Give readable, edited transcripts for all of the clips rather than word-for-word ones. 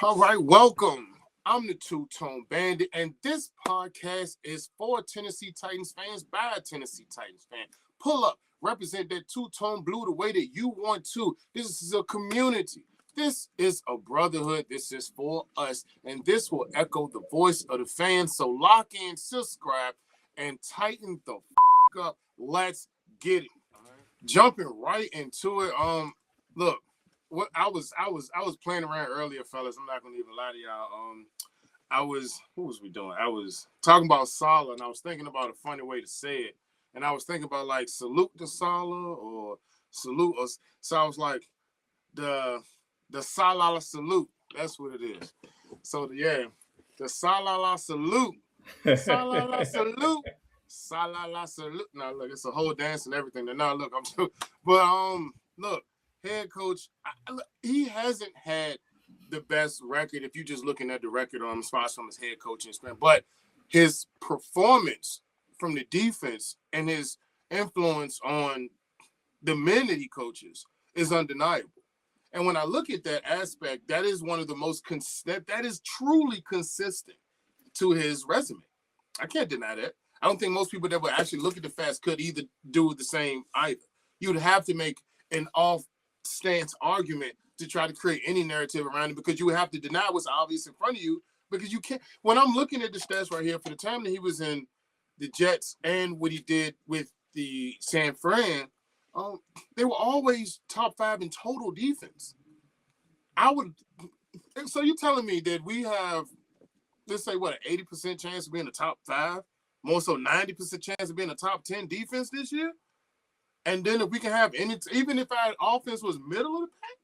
All right, welcome. I'm the Two-Tone Bandit, and this podcast is for Tennessee Titans fans by a Tennessee Titans fan. Pull up, represent that two-tone blue the way that you want to. This is a community. This is a brotherhood. This is for us, and this will echo the voice of the fans. So lock in, subscribe, and tighten the up. Let's get it. Jumping right into it. Look. What I was playing around earlier, fellas. I'm not gonna even lie to y'all. What was we doing? I was talking about Saleh, and I was thinking about a funny way to say it. And I was thinking about like salute to Saleh or salute us. So I was like the Saleh salute. That's what it is. So the Saleh salute. Saleh salute. Saleh salute. Now look, it's a whole dance and everything. Now look, look. Head coach, he hasn't had the best record if you're just looking at the record as far as from his head coaching experience. But his performance from the defense and his influence on the men that he coaches is undeniable. And when I look at that aspect, that is one of the most that is truly consistent to his resume. I can't deny that. I don't think most people that would actually look at the facts could either do the same either. You'd have to make an off stance argument to try to create any narrative around it, because you would have to deny what's obvious in front of you, because you can't. When I'm looking at the stats right here for the time that he was in the Jets and what he did with the San Fran, they were always top 5 in total defense. So you're telling me that we have, let's say, what, an 80% chance of being a top 5, more so 90% chance of being a top 10 defense this year? And then if we can have even if our offense was middle of the pack,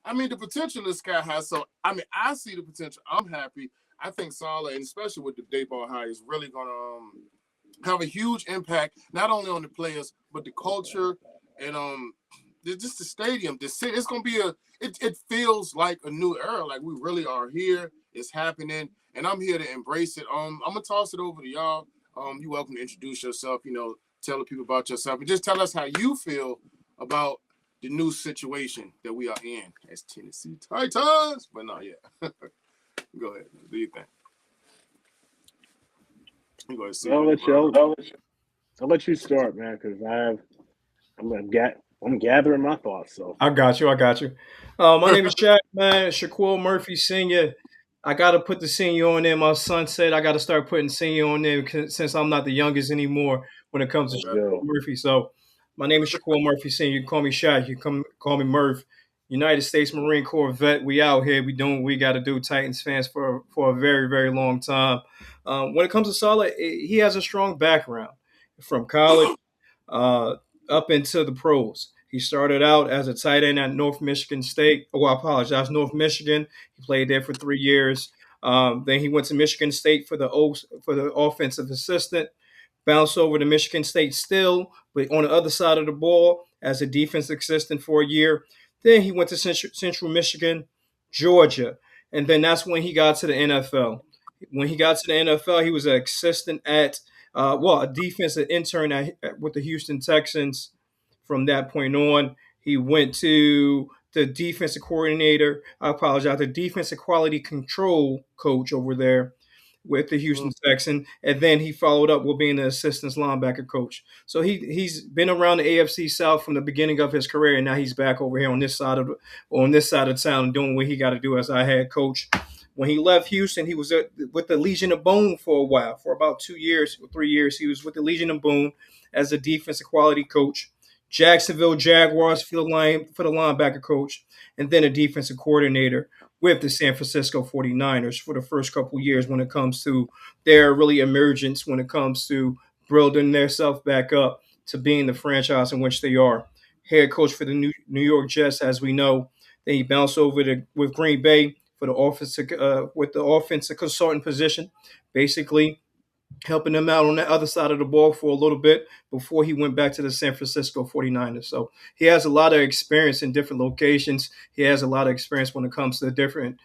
I mean, the potential is sky high. So, I mean, I see the potential. I'm happy. I think Saleh, and especially with the Daboll hire, is really going to have a huge impact, not only on the players, but the culture and just the stadium. The city. It's going to be it feels like a new era. Like we really are here. It's happening. And I'm here to embrace it. I'm going to toss it over to y'all. You're welcome to introduce yourself, tell the people about yourself, and just tell us how you feel about the new situation that we are in as Tennessee Titans. But no, yeah. Go ahead. Do you think? Go ahead. I'll let you start, man, because I'm gathering my thoughts. So I got you. My name is Shaq, man. Shaquille Murphy Sr. I got to put the senior on there. My son said I got to start putting senior on there since I'm not the youngest anymore when it comes to Shaquille Murphy. So my name is Shaquille Murphy Sr. You can call me Shaq. You can call me Murph. United States Marine Corps vet. We out here. We doing what we got to do. Titans fans for a very, very long time. When it comes to Saleh, he has a strong background from college up into the pros. He started out as a tight end at North Michigan State. Oh, I apologize, North Michigan. He played there for 3 years. Then he went to Michigan State for the offensive assistant. Bounced over to Michigan State still, but on the other side of the ball as a defensive assistant for a year. Then he went to Central Michigan, Georgia, and then that's when he got to the NFL. When he got to the NFL, he was an assistant at, a defensive intern with the Houston Texans. From that point on, he went to the defensive coordinator. The defensive quality control coach over there with the Houston Texans, and then he followed up with being the assistant linebacker coach. So he's been around the AFC South from the beginning of his career, and now he's back over here on this side of town doing what he got to do as our head coach. When he left Houston, he was with the Legion of Boom for a while, for about 2 years or 3 years. He was with the Legion of Boom as a defensive quality coach. Jacksonville Jaguars for the linebacker coach, and then a defensive coordinator with the San Francisco 49ers for the first couple of years when it comes to their really emergence, when it comes to building themselves back up to being the franchise in which they are. Head coach for the New York Jets, as we know. Then he bounced over with Green Bay for the offensive consultant position, basically helping them out on the other side of the ball for a little bit before he went back to the San Francisco 49ers. So he has a lot of experience in different locations. He has a lot of experience when it comes to different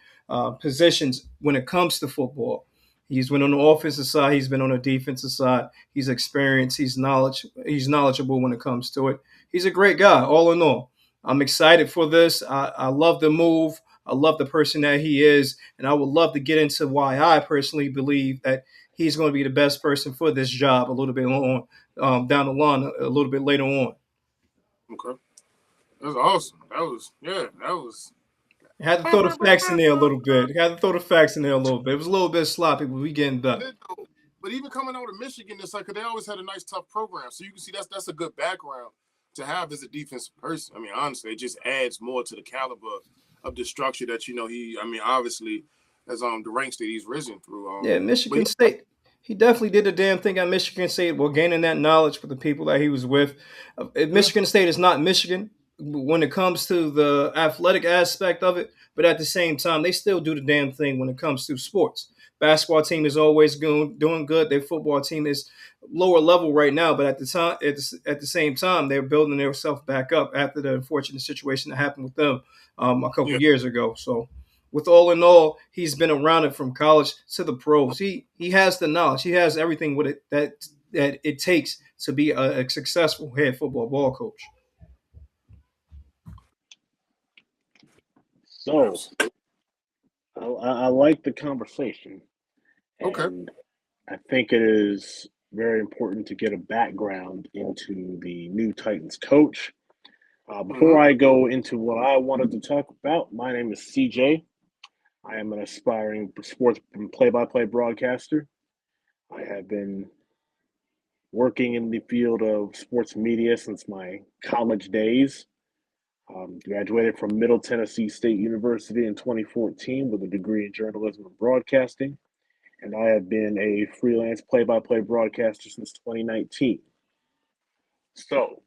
positions when it comes to football. He's been on the offensive side. He's been on the defensive side. He's experienced. He's knowledgeable when it comes to it. He's a great guy, all in all. I'm excited for this. I love the move. I love the person that he is, and I would love to get into why I personally believe that he's going to be the best person for this job a little bit on down the line a little bit later on. Okay. That's awesome. That was. Had to throw the facts in there a little bit. Had to throw the facts in there a little bit. It was a little bit sloppy, but we getting better. But even coming out of Michigan, it's like they always had a nice, tough program. So you can see that's a good background to have as a defensive person. I mean, honestly, it just adds more to the caliber of the structure that obviously, as the ranks that he's risen through. Yeah, Michigan State. He definitely did a damn thing at Michigan State while gaining that knowledge for the people that he was with. Michigan State is not Michigan when it comes to the athletic aspect of it, but at the same time, they still do the damn thing when it comes to sports. Basketball team is always doing good. Their football team is lower level right now, but at the same time, they're building themselves back up after the unfortunate situation that happened with them a couple years ago. So, with all in all, he's been around it from college to the pros. He has the knowledge. He has everything with it that it takes to be a successful head football ball coach. So, I like the conversation. Okay. And I think it is very important to get a background into the new Titans coach. Before I go into what I wanted to talk about, my name is CJ. I am an aspiring sports play-by-play broadcaster. I have been working in the field of sports media since my college days. Graduated from Middle Tennessee State University in 2014 with a degree in journalism and broadcasting. And I have been a freelance play-by-play broadcaster since 2019. So,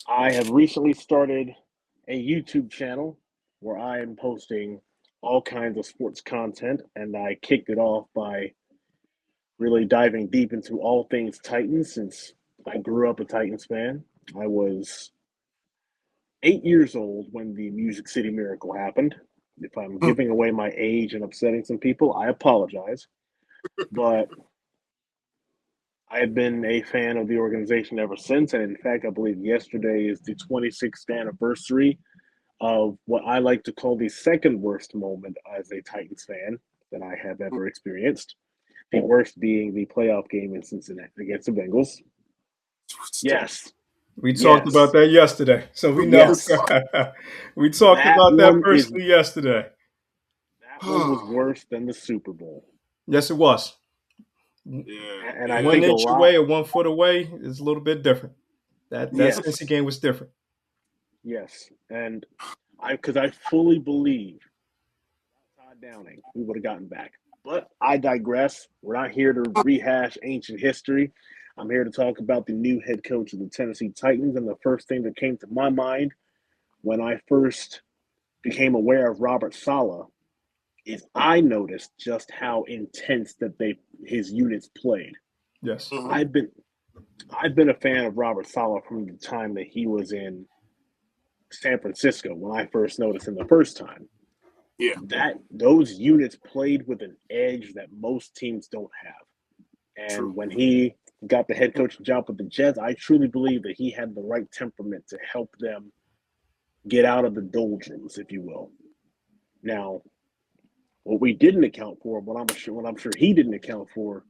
I have recently started a YouTube channel where I am posting all kinds of sports content, and I kicked it off by really diving deep into all things Titans since I grew up a Titans fan. I was 8 years old when the Music City Miracle happened. If I'm giving away my age and upsetting some people, I apologize. But I have been a fan of the organization ever since. And in fact, I believe yesterday is the 26th anniversary of what I like to call the second worst moment as a Titans fan that I have ever experienced. The worst being the playoff game in Cincinnati against the Bengals. Yes. We talked about that yesterday, so we know. Yes. We talked about that personally yesterday. That one was worse than the Super Bowl. Yes, it was. Yeah. And I 1 think inch away or 1 foot away is a little bit different. That Cincy game was different. Yes, and because I fully believe Todd Downing, we would have gotten back. But I digress. We're not here to rehash ancient history. I'm here to talk about the new head coach of the Tennessee Titans. And the first thing that came to my mind when I first became aware of Robert Saleh is I noticed just how intense that his units played. Yes. I've been a fan of Robert Saleh from the time that he was in San Francisco when I first noticed him the first time. Yeah. Those units played with an edge that most teams don't have. And when he got the head coaching job with the Jets, I truly believe that he had the right temperament to help them get out of the doldrums, if you will. Now, what we didn't account for, what I'm sure he didn't account for,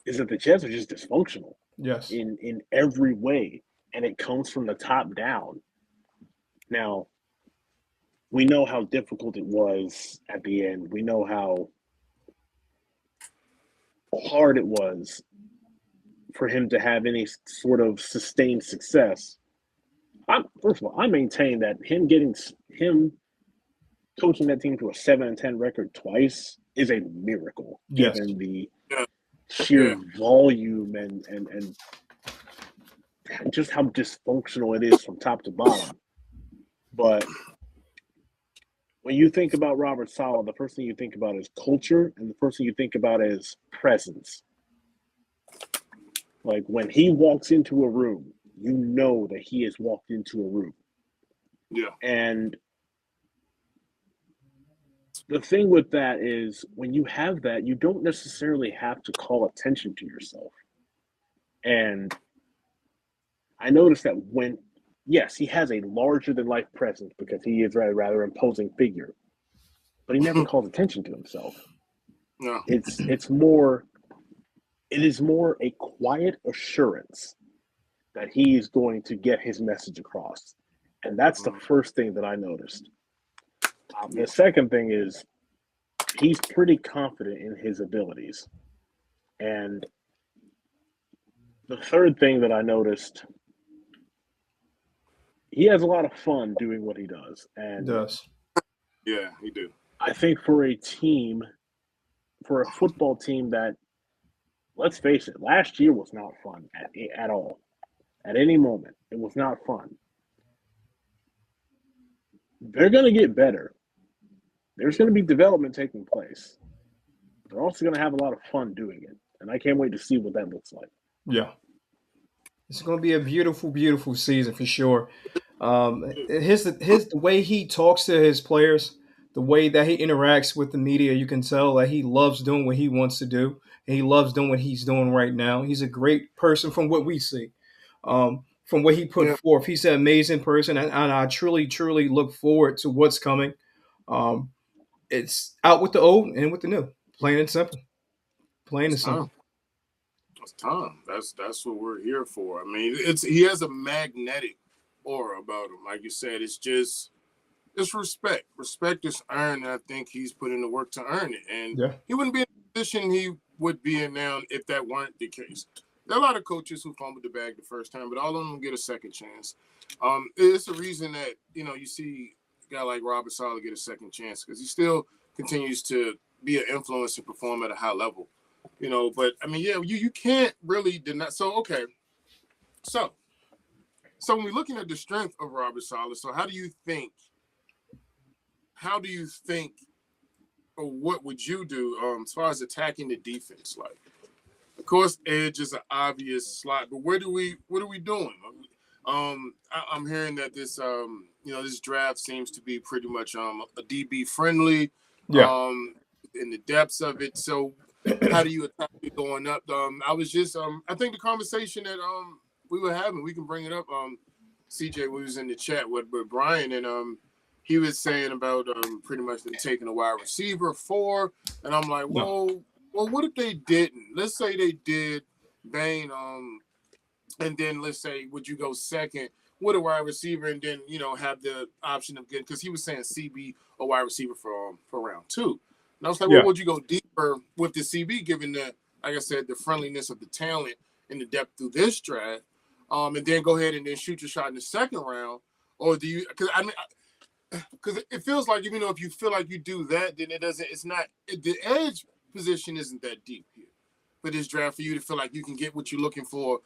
is that the Jets are just dysfunctional. Yes. In every way. And it comes from the top down. Now, we know how difficult it was at the end. We know how hard it was for him to have any sort of sustained success. First of all, I maintain that him coaching that team to a 7-10 record twice is a miracle, given the sheer volume and just how dysfunctional it is from top to bottom. But when you think about Robert Saleh, the first thing you think about is culture, and the first thing you think about is presence. Like when he walks into a room, you know that he has walked into a room. Yeah. And the thing with that is when you have that, you don't necessarily have to call attention to yourself. And I noticed that when yes, he has a larger than life presence because he is a rather imposing figure, but he never calls attention to himself. No. It's more it is more a quiet assurance that he's going to get his message across. And that's the first thing that I noticed. The second thing is he's pretty confident in his abilities. And the third thing that I noticed, he has a lot of fun doing what he does. And Does. Yeah, he do. I think for a football team that, let's face it, last year was not fun at all. At any moment, it was not fun. They're going to get better. There's going to be development taking place. They're also going to have a lot of fun doing it. And I can't wait to see what that looks like. Yeah. It's going to be a beautiful, beautiful season for sure. The way he talks to his players, the way that he interacts with the media, you can tell that he loves doing what he wants to do. And he loves doing what he's doing right now. He's a great person from what we see. From what he put forth, he's an amazing person, and I truly, truly look forward to what's coming. It's out with the old and with the new, plain and simple. Plain and simple. It's time. That's what we're here for. I mean, he has a magnetic aura about him. Like you said, it's respect. Respect is earned, and I think he's put in the work to earn it. And he wouldn't be in the position he would be in now if that weren't the case. There are a lot of coaches who fumbled the bag the first time, but all of them get a second chance. It's the reason that, you see a guy like Robert Saleh get a second chance because he still continues to be an influence and perform at a high level. But I mean, you can't really deny. So, okay. So when we're looking at the strength of Robert Saleh, so how do you think, or what would you do as far as attacking the defense? Like, of course, edge is an obvious slot, but what are we doing? I'm hearing that this, this draft seems to be pretty much a DB friendly, in the depths of it. So, how do you attack it going up? I was just, I think the conversation that we were having, we can bring it up. CJ was in the chat with Brian, and he was saying about pretty much them taking a wide receiver 4, and I'm like, well, what if they didn't? Let's say they did Bain, and then let's say, would you go second with a wide receiver, and then have the option of getting, because he was saying CB a wide receiver for round 2. And I was like, well, would you go deeper with the CB, given the, like I said, the friendliness of the talent and the depth through this draft, and then go ahead and then shoot your shot in the second round? Or do you, because it feels like, even though if you feel like you do that, then the edge position isn't that deep here for this draft for you to feel like you can get what you're looking for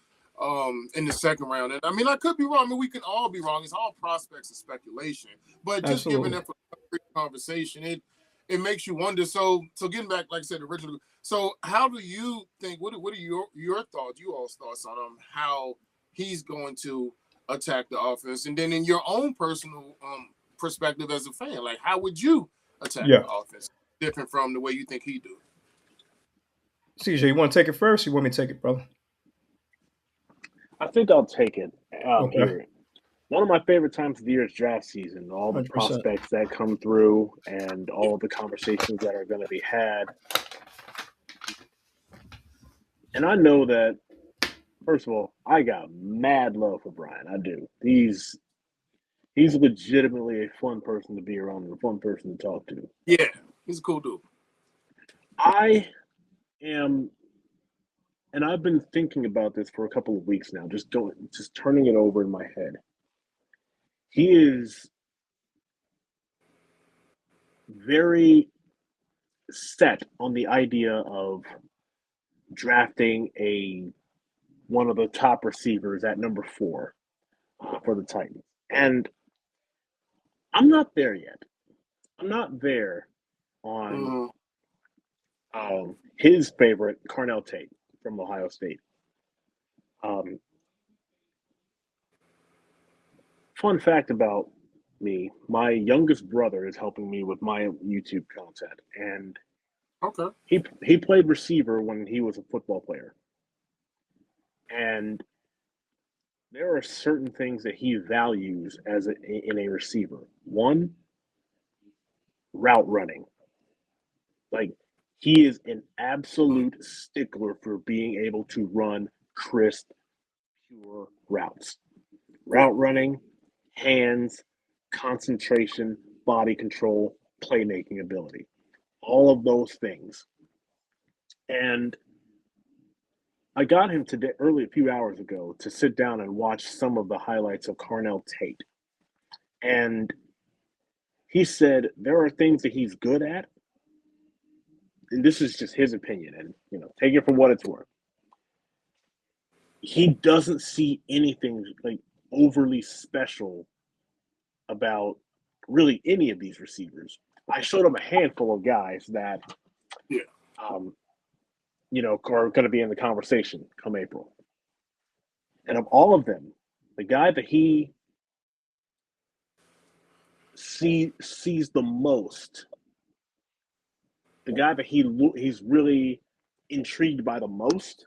in the second round. And I mean, I could be wrong. I mean, we can all be wrong. It's all prospects and speculation. But just giving that conversation, it makes you wonder. So getting back, like I said originally, so how do you think, what are your thoughts, you all's thoughts on how he's going to attack the offense? And then in your own personal perspective as a fan, like, how would you attack the offense different from the way you think he do? CJ, you want to take it first? You want me to take it, brother? I think I'll take it. Here. One of my favorite times of the year is draft season. All the 100%. Prospects that come through and all of the conversations that are going to be had. And I know that, first of all, I got mad love for Brian. I do. He's legitimately a fun person to be around and a fun person to talk to. Yeah, he's a cool dude. I am, and I've been thinking about this for a couple of weeks now, just turning it over in my head. He is very set on the idea of drafting one of the top receivers at number 4 for the Titans. And I'm not there yet. I'm not there on his favorite, Carnell Tate from Ohio State. Fun fact about me, my youngest brother is helping me with my YouTube content. And he played receiver when he was a football player. And there are certain things that he values in a receiver. One, route running. Like, he is an absolute stickler for being able to run crisp, pure routes. Route running, hands, concentration, body control, playmaking ability. All of those things. And I got him today, early a few hours ago, to sit down and watch some of the highlights of Carnell Tate. And he said there are things that he's good at, and this is just his opinion, and take it for what it's worth. He doesn't see anything like overly special about really any of these receivers. I showed him a handful of guys that, Yeah. Are going to be in the conversation come April. And of all of them, the guy that he sees the most, the guy that he's really intrigued by the most,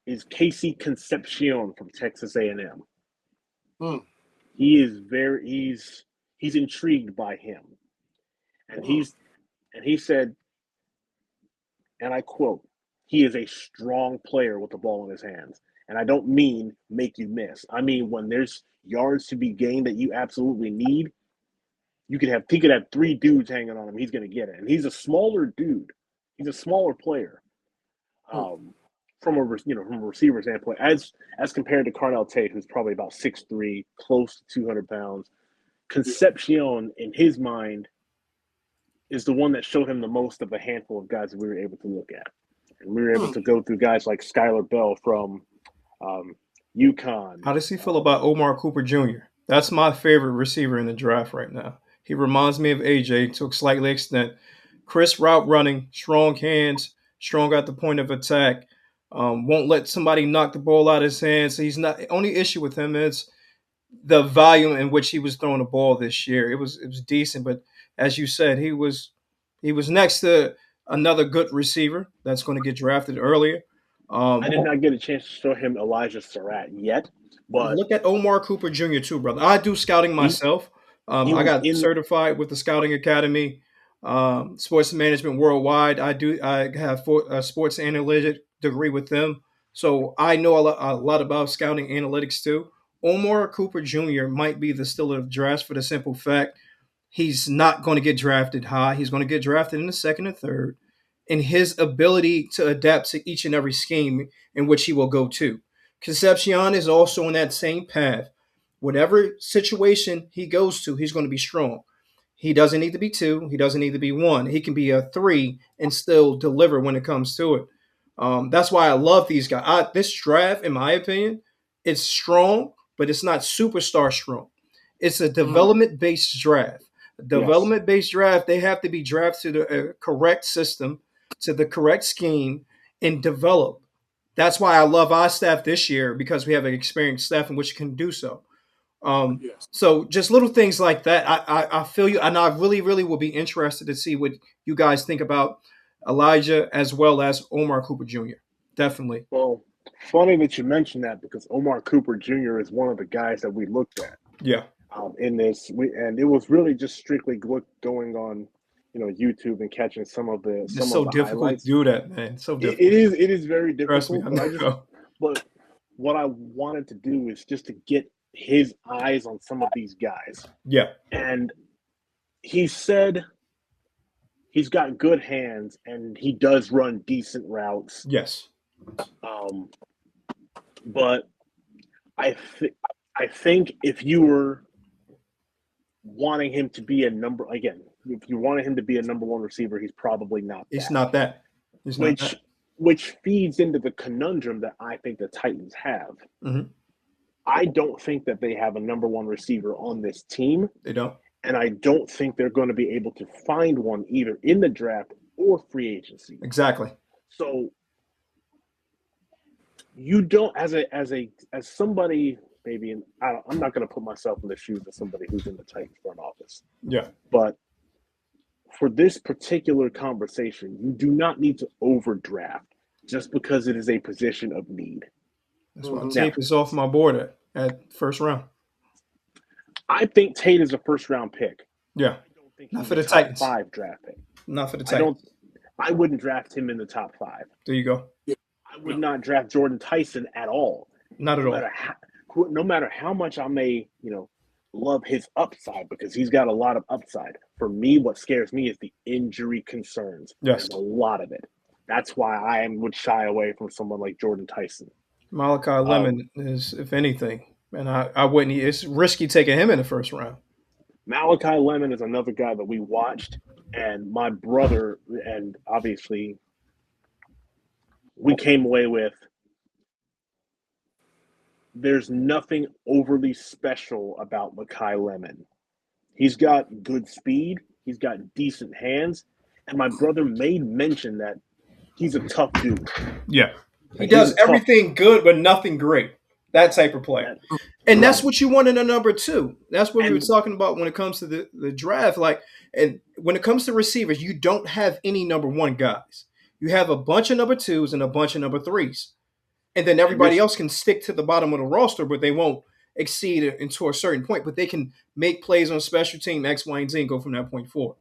is Casey Concepcion from Texas A&M. He is he's intrigued by him, and he said, and I quote, "He is a strong player with the ball in his hands." And I don't mean make you miss. I mean, when there's yards to be gained that you absolutely need, he could have 3 dudes hanging on him. He's going to get it. And he's a smaller dude. He's a smaller player. From a receiver standpoint, as compared to Carnell Tate, who's probably about 6'3", close to 200 pounds. Concepcion, in his mind, is the one that showed him the most of a handful of guys that we were able to look at. And we were able to go through guys like Skylar Bell from UConn. How does he feel about Omar Cooper Jr.? That's my favorite receiver in the draft right now. He reminds me of AJ to a slight extent. Crisp route running, strong hands, strong at the point of attack. Won't let somebody knock the ball out of his hands. He's not. The only issue with him is the volume in which he was throwing the ball this year. It was decent, but as you said, he was next to another good receiver that's going to get drafted earlier. I did not get a chance to show him Elijah Surratt yet, but look at Omar Cooper Jr. too, brother. I do scouting myself. I got certified with the Scouting Academy, Sports Management Worldwide. I have a sports analytic degree with them, so I know a lot about scouting analytics too. Omar Cooper Jr. might be the steal of the draft for the simple fact he's not going to get drafted high. He's going to get drafted in the second and third. And his ability to adapt to each and every scheme in which he will go to. Concepcion is also on that same path. Whatever situation he goes to, he's going to be strong. He doesn't need to be 2. He doesn't need to be 1. He can be a 3 and still deliver when it comes to it. That's why I love these guys. This draft, in my opinion, it's strong, but it's not superstar strong. It's a development-based draft. Development-based draft, they have to be drafted to the correct system, to the correct scheme, and develop. That's why I love our staff this year, because we have an experienced staff in which can do so. So just little things like that. I feel you, and I really, really will be interested to see what you guys think about Elijah as well as Omar Cooper Jr. Definitely. Well, funny that you mentioned that, because Omar Cooper Jr. is one of the guys that we looked at. Yeah. In this, and it was really just strictly going on, YouTube and catching some of the difficult highlights. To do that, man. So difficult. It is very difficult. Trust me, but what I wanted to do is just to get his eyes on some of these guys. Yeah. And he said he's got good hands and he does run decent routes. Yes. But I think if you were wanting him to be if you wanted him to be a number 1 receiver, he's probably not that. It's not that. Which feeds into the conundrum that I think the Titans have. Mm-hmm. I don't think that they have a number 1 receiver on this team. They don't. And I don't think they're going to be able to find one either in the draft or free agency. Exactly. So you don't, as somebody, maybe, I'm not going to put myself in the shoes of somebody who's in the Titans front office. Yeah. But for this particular conversation, you do not need to overdraft just because it is a position of need. That's why Mhm. Tate is off my board at first round. I think Tate is a first-round pick. Yeah, I don't think not he's for a the top Titans. 5 draft pick. Not for the I don't. Titans. I wouldn't draft him in the top 5. There you go. I would not draft Jordan Tyson at all. Not at all. No matter how much I may, love his upside, because he's got a lot of upside. For me, what scares me is the injury concerns. Yes. There's a lot of it. That's why I would shy away from someone like Jordan Tyson. Malachi Lemon is, if anything, and I wouldn't. It's risky taking him in the first round. Malachi Lemon is another guy that we watched, and my brother, and obviously we came away with, there's nothing overly special about Malachi Lemon. He's got good speed, he's got decent hands, and my brother made mention that he's a tough dude. Yeah. He does everything good, but nothing great. That type of player. And that's what you want in a number 2. That's what we were talking about when it comes to the draft. And when it comes to receivers, you don't have any number 1 guys. You have a bunch of number 2s and a bunch of number 3s. And then everybody else can stick to the bottom of the roster, but they won't exceed it into a certain point. But they can make plays on special team, X, Y, and Z, and go from that point forward.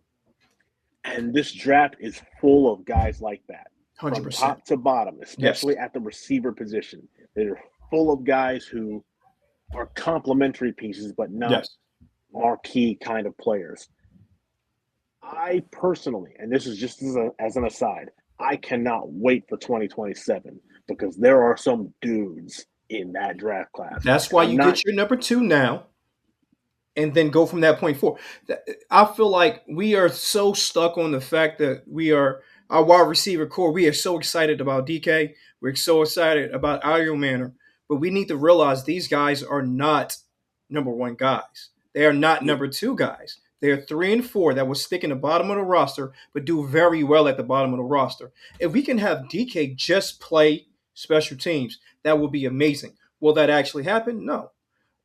And this draft is full of guys like that. 100%. From top to bottom, especially at the receiver position. They're full of guys who are complementary pieces, but not marquee kind of players. I personally, and this is just as an aside, I cannot wait for 2027 because there are some dudes in that draft class. That's why you get your number 2 now and then go from that point forward. I feel like we are so stuck on the fact that our wide receiver core, we are so excited about DK. We're so excited about Ayo Manor. But we need to realize these guys are not number 1 guys. They are not number 2 guys. They are 3 and 4 that will stick in the bottom of the roster, but do very well at the bottom of the roster. If we can have DK just play special teams, that would be amazing. Will that actually happen? No.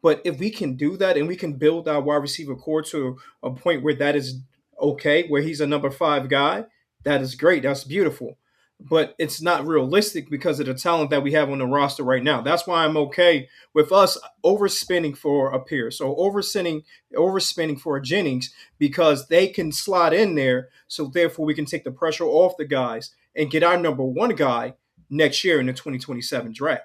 But if we can do that and we can build our wide receiver core to a point where that is okay, where he's a number 5 guy, that is great. That's beautiful. But it's not realistic because of the talent that we have on the roster right now. That's why I'm okay with us overspending for a Pierce or overspending for a Jennings because they can slot in there. So therefore, we can take the pressure off the guys and get our number 1 guy next year in the 2027 draft.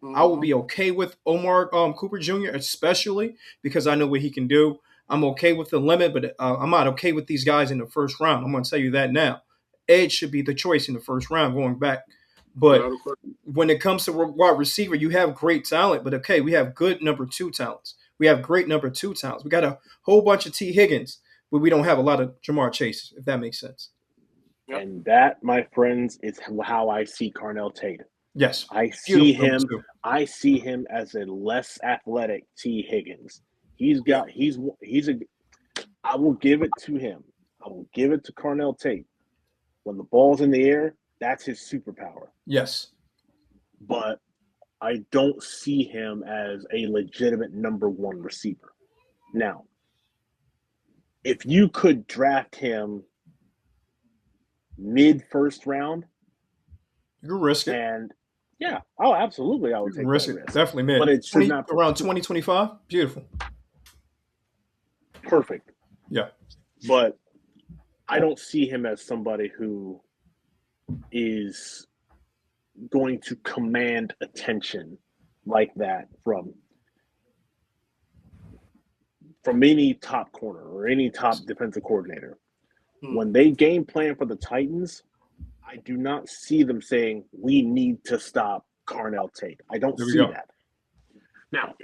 Mm-hmm. I will be okay with Omar Cooper Jr., especially because I know what he can do. I'm okay with the limit, but I'm not okay with these guys in the first round. I'm going to tell you that now. Edge should be the choice in the first round going back. But when it comes to wide receiver, you have great talent. But, okay, we have good number 2 talents. We have great number 2 talents. We got a whole bunch of T. Higgins, but we don't have a lot of Jamar Chase, if that makes sense. And that, my friends, is how I see Carnell Tate. Yes. I see him as a less athletic T. Higgins. I will give it to him. I will give it to Carnell Tate. When the ball's in the air, that's his superpower. Yes. But I don't see him as a legitimate number 1 receiver. Now, if you could draft him mid-first round, you risk it. And absolutely, I would take risk that it. risk. Definitely mid. But it should not around 2025. Beautiful. Perfect. Yeah. But I don't see him as somebody who is going to command attention like that from any top corner or any top defensive coordinator. When they game plan for the Titans, I do not see them saying, we need to stop Carnell Tate. I don't see that. Now,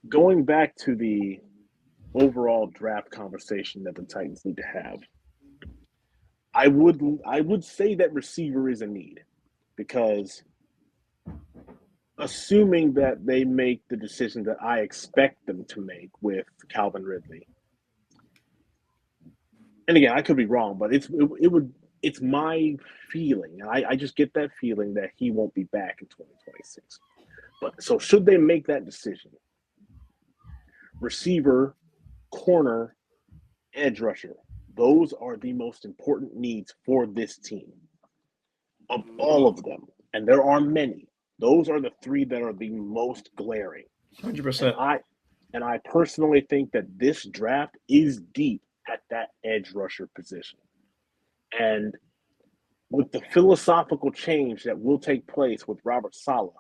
going back to the overall draft conversation that the Titans need to have, I would say that receiver is a need because assuming that they make the decision that I expect them to make with Calvin Ridley, and again, I could be wrong, but it's my feeling. I just get that feeling that he won't be back in 2026. But so should they make that decision? Receiver, corner, edge rusher. Those are the most important needs for this team of all of them. And there are many. Those are the three that are the most glaring. 100%. And I personally think that this draft is deep at that edge rusher position. And with the philosophical change that will take place with Robert Saleh,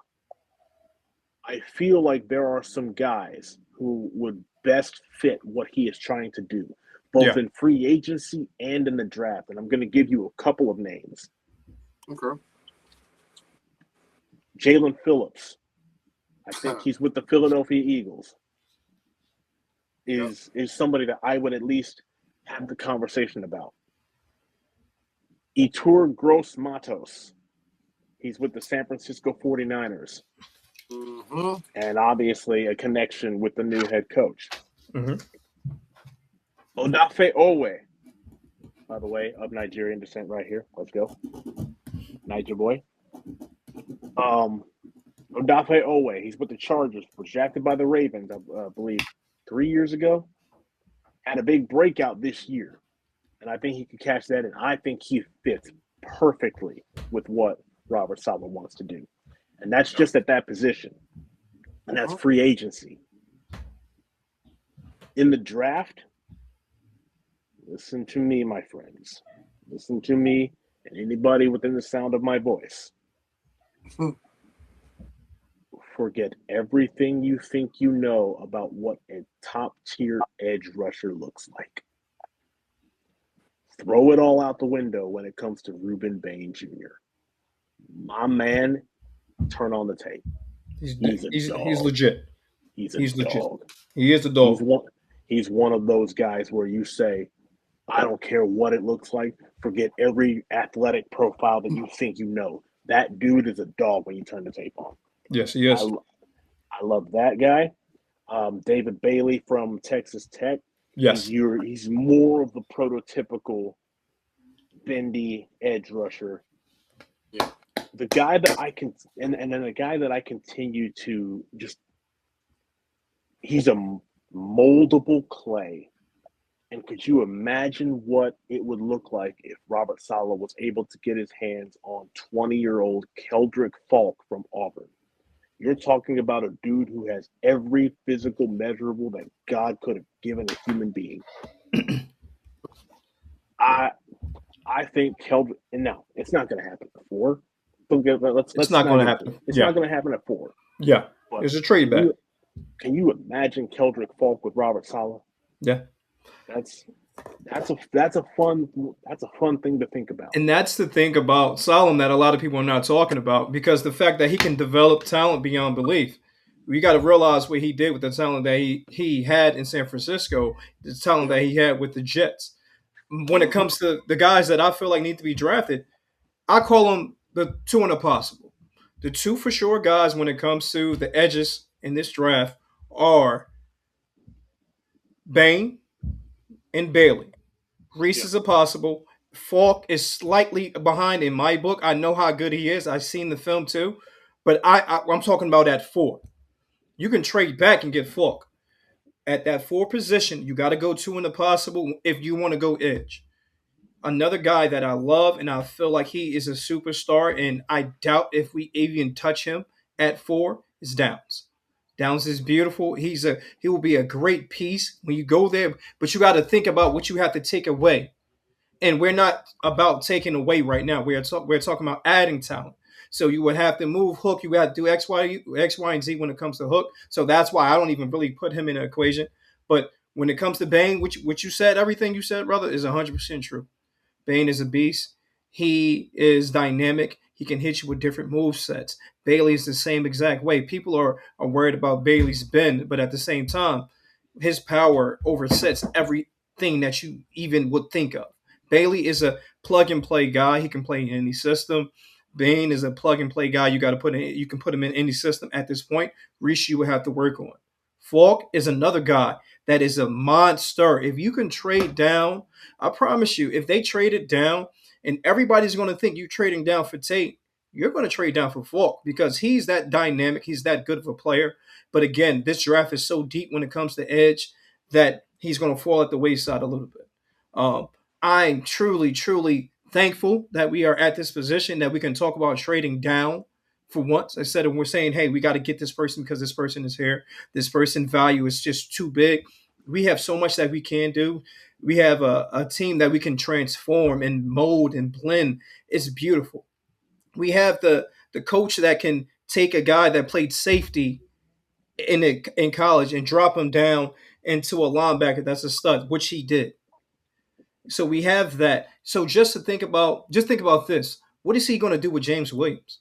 I feel like there are some guys who would best fit what he is trying to do, both Yeah. in free agency and in the draft. And I'm going to give you a couple of names. Okay. Jalen Phillips. I think he's with the Philadelphia Eagles. Is somebody that I would at least have the conversation about. Itur Gross Matos. He's with the San Francisco 49ers. Mm-hmm. And obviously a connection with the new head coach. Mm-hmm. Odafe Owe, by the way, of Nigerian descent right here. Let's go. Niger boy. Odafe Owe, he's with the Chargers, was drafted by the Ravens, I believe, 3 years ago. Had a big breakout this year. And I think he could catch that, and I think he fits perfectly with what Robert Saleh wants to do. And that's just at that position. And that's free agency. In the draft, listen to me, my friends. Listen to me and anybody within the sound of my voice. Forget everything you think you know about what a top-tier edge rusher looks like. Throw it all out the window when it comes to Ruben Bain Jr. My man, turn on the tape. He's legit. He's a legit. dog. He is a dog. He's one of those guys where you say, I don't care what it looks like. Forget every athletic profile that you think you know. That dude is a dog when you turn the tape on. Yes, he is. I love that guy. David Bailey from Texas Tech. Yes. He's more of the prototypical bendy edge rusher. Yeah. The guy that I can and then the guy that I continue to just he's a moldable clay. And could you imagine what it would look like if Robert Saleh was able to get his hands on 20-year-old Keldrick Falk from Auburn? You're talking about a dude who has every physical measurable that God could have given a human being. I think Keldrick, and no, it's not going to happen at 4. It's not going to happen. It's not going to happen at 4. Yeah, but there's a trade back. Can you imagine Keldrick Falk with Robert Saleh? Yeah, that's a fun thing to think about. And that's the thing about Saleh that a lot of people are not talking about, because the fact that he can develop talent beyond belief. We got to realize what he did with the talent that he had in San Francisco, the talent that he had with the Jets. When it comes to the guys that I feel like need to be drafted, I call them the 2 and a possible. The 2 for sure guys when it comes to the edges in this draft are Bain and Bailey. Reese is a possible. Falk is slightly behind in my book. I know how good he is. I've seen the film too. But I'm talking about at 4. You can trade back and get Falk. At that 4 position, you got to go 2 in the possible if you want to go edge. Another guy that I love and I feel like he is a superstar, and I doubt if we even touch him at 4 is Downs. Downs is beautiful. He will be a great piece when you go there, but you got to think about what you have to take away. And we're not about taking away right now. We're talking about adding talent. So you would have to move Hook. You would have to do X, Y, and Z when it comes to Hook. So that's why I don't even really put him in the equation. But when it comes to Bain, which you said, everything you said, brother, is 100% true. Bain is a beast. He is dynamic. He can hit you with different move sets. Bailey is the same exact way. People are worried about Bailey's bend, but at the same time, his power oversets everything that you even would think of. Bailey is a plug-and-play guy. He can play in any system. Bain is a plug-and-play guy. You can put him in any system at this point. Rishi you would have to work on. Falk is another guy that is a monster. If you can trade down, I promise you, if they trade it down, and everybody's going to think you're trading down for Tate, you're going to trade down for Falk because he's that dynamic. He's that good of a player. But again, this draft is so deep when it comes to edge that he's going to fall at the wayside a little bit. I'm truly, truly thankful that we are at this position that we can talk about trading down for once. Instead of we're saying, hey, we got to get this person because this person is here. This person value is just too big. We have so much that we can do. We have a team that we can transform and mold and blend. It's beautiful. We have the coach that can take a guy that played safety in college and drop him down into a linebacker that's a stud, which he did. So we have that. So just think about this. What is he going to do with James Williams?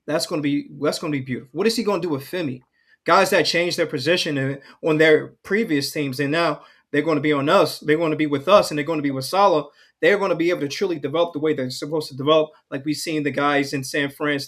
That's going to be beautiful. What is he going to do with Femi? Guys that changed their position on their previous teams, and now they're going to be on us. They're going to be with us, and they're going to be with Saleh. They're going to be able to truly develop the way they're supposed to develop, like we've seen the guys in San Fran,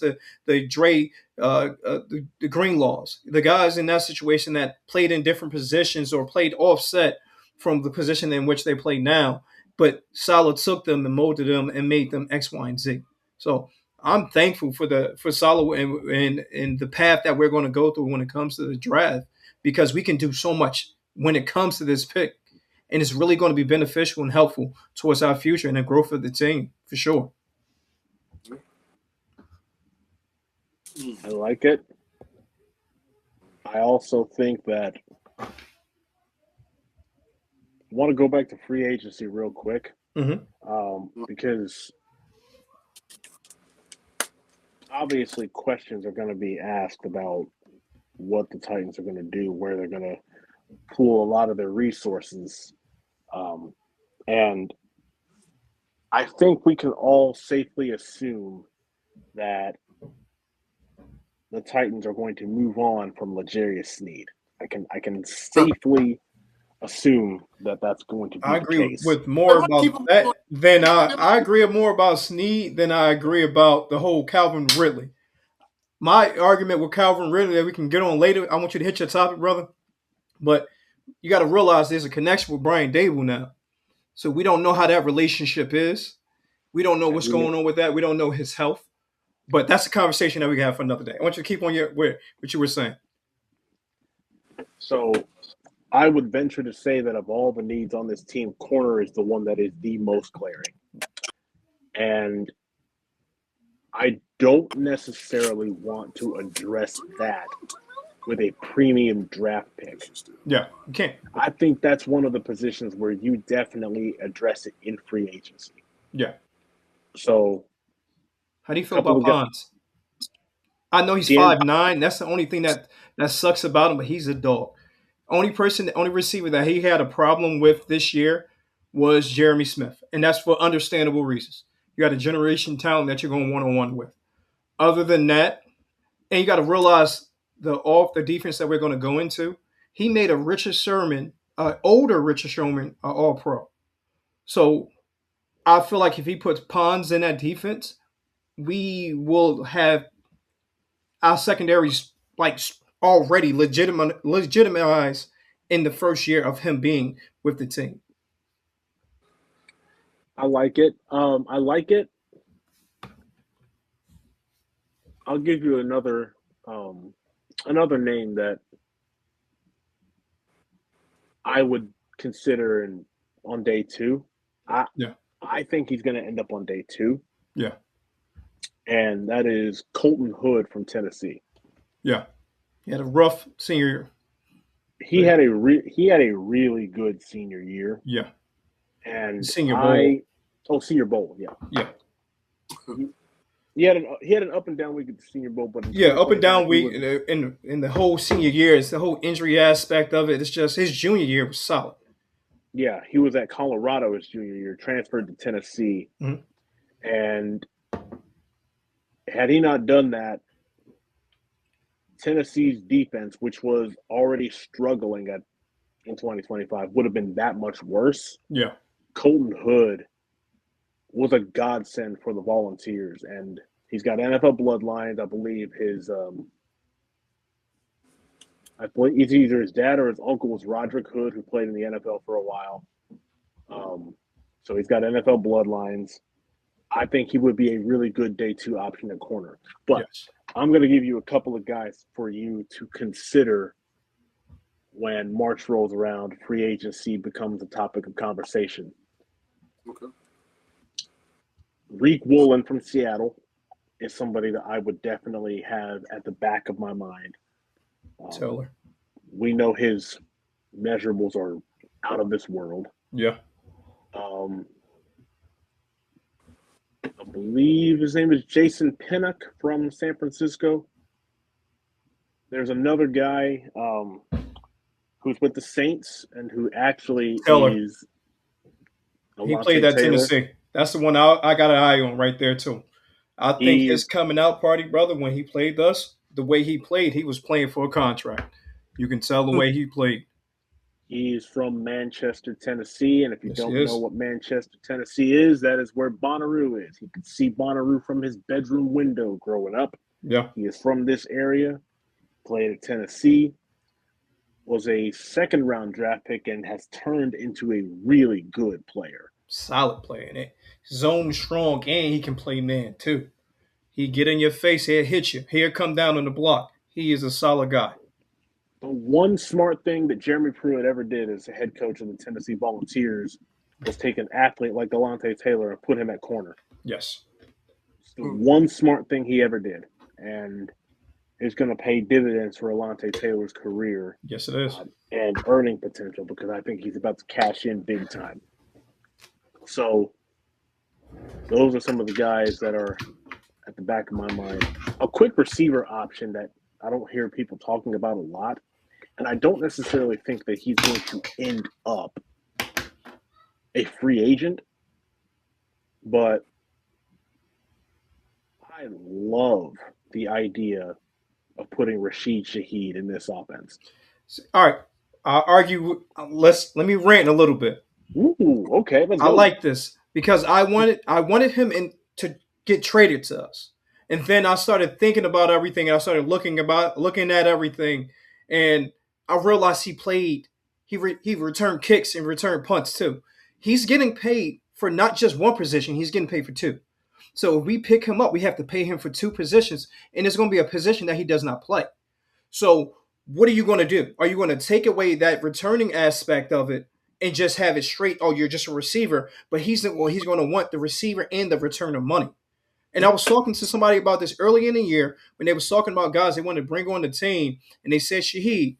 the Dre, the Greenlaws, the guys in that situation that played in different positions or played offset from the position in which they play now. But Saleh took them and molded them and made them X, Y, and Z. So I'm thankful for Saleh and the path that we're going to go through when it comes to the draft, because we can do so much when it comes to this pick, and it's really going to be beneficial and helpful towards our future and the growth of the team for sure. I like it. I also think that I want to go back to free agency real quick, because obviously questions are going to be asked about what the Titans are going to do, where they're going to pool a lot of their resources. And I think we can all safely assume that the Titans are going to move on from L'Jarius Sneed. I can safely assume that that's going to be I the agree case. with more about that than I agree more about Sneed than I agree about the whole Calvin Ridley. My argument with Calvin Ridley that we can get on later. I want you to hit your topic, brother. But you got to realize there's a connection with Brian Daboll now. So we don't know how that relationship is. We don't know what's going on with that. We don't know his health. But that's a conversation that we can have for another day. I want you to keep on what you were saying. So I would venture to say that of all the needs on this team, corner is the one that is the most glaring. And I don't necessarily want to address that with a premium draft pick. Yeah, you can't. I think that's one of the positions where you definitely address it in free agency. Yeah. So, how do you feel about Pons? I know he's 5'9". That's the only thing that sucks about him, but he's a dog. Only receiver that he had a problem with this year was Jeremy Smith, and that's for understandable reasons. You got a generation talent that you're going one-on-one with. Other than that, and you got to realize the defense that we're going to go into, he made a Richard Sherman, older Richard Sherman, All-Pro. So I feel like if he puts Pons in that defense, we will have our secondaries like already legitimized in the first year of him being with the team. I like it. I'll give you another name that I would consider on day 2. I think he's going to end up on day 2. Yeah. And that is Colton Hood from Tennessee. Yeah. He had a rough senior year. He had a really good senior year. Yeah. And Senior Bowl. Senior Bowl, yeah. Yeah. He had an up and down week at the Senior Bowl, but up and down week in the whole senior year. It's the whole injury aspect of it. It's just his junior year was solid. Yeah, he was at Colorado his junior year, transferred to Tennessee, and had he not done that, Tennessee's defense, which was already struggling in 2025, would have been that much worse. Yeah, Colton Hood was a godsend for the Volunteers, and he's got NFL bloodlines. I believe it's either his dad or his uncle was Roderick Hood, who played in the NFL for a while. So he's got NFL bloodlines. I think he would be a really good day 2 option at corner. But I'm going to give you a couple of guys for you to consider when March rolls around, free agency becomes a topic of conversation. Okay. Reek Woolen from Seattle. is somebody that I would definitely have at the back of my mind. Taylor. We know his measurables are out of this world. Yeah. Um, I believe his name is Jason Pinnock from San Francisco. There's another guy who's with the Saints and who actually Taylor. is He played Alontae at Taylor. Tennessee. That's the one I got an eye on right there too. I think his He's coming out party, brother, when he played us, the way he played, he was playing for a contract. You can tell the way he played. he's from Manchester, Tennessee, and if you Yes, he don't know is. what Manchester, Tennessee is, that is where Bonnaroo is. He could see Bonnaroo from his bedroom window growing up. Yeah. He is from this area, played at Tennessee, was a second round draft pick, and has turned into a really good player. Solid playing it. Zone strong, and he can play man too. He get in your face, he'll hit you. He'll come down on the block. He is a solid guy. The one smart thing that Jeremy Pruitt ever did as the head coach of the Tennessee Volunteers was take an athlete like Alontae Taylor and put him at corner. Yes. It's the one smart thing he ever did. And it's going to pay dividends for Alontae Taylor's career Yes, it is. and earning potential because I think he's about to cash in big time. So those are some of the guys that are at the back of my mind. A quick receiver option that I don't hear people talking about a lot, and I don't necessarily think that he's going to end up a free agent, but I love the idea of putting Rashid Shaheed in this offense. All right. I'll argue. Let me rant a little bit. Ooh, okay, let's I go. like this because I wanted him to get traded to us, and then I started thinking about everything. And I started looking at everything, and I realized he played. He returned kicks and returned punts too. He's getting paid for not just one position. He's getting paid for two. So if we pick him up, we have to pay him for two positions, and it's going to be a position that he does not play. So what are you going to do? Are you going to take away that returning aspect of it and just have it straight? Oh, you're just a receiver, but he's going to want the receiver and the return of money. And I was talking to somebody about this early in the year when they was talking about guys they wanted to bring on the team, and they said Shaheed,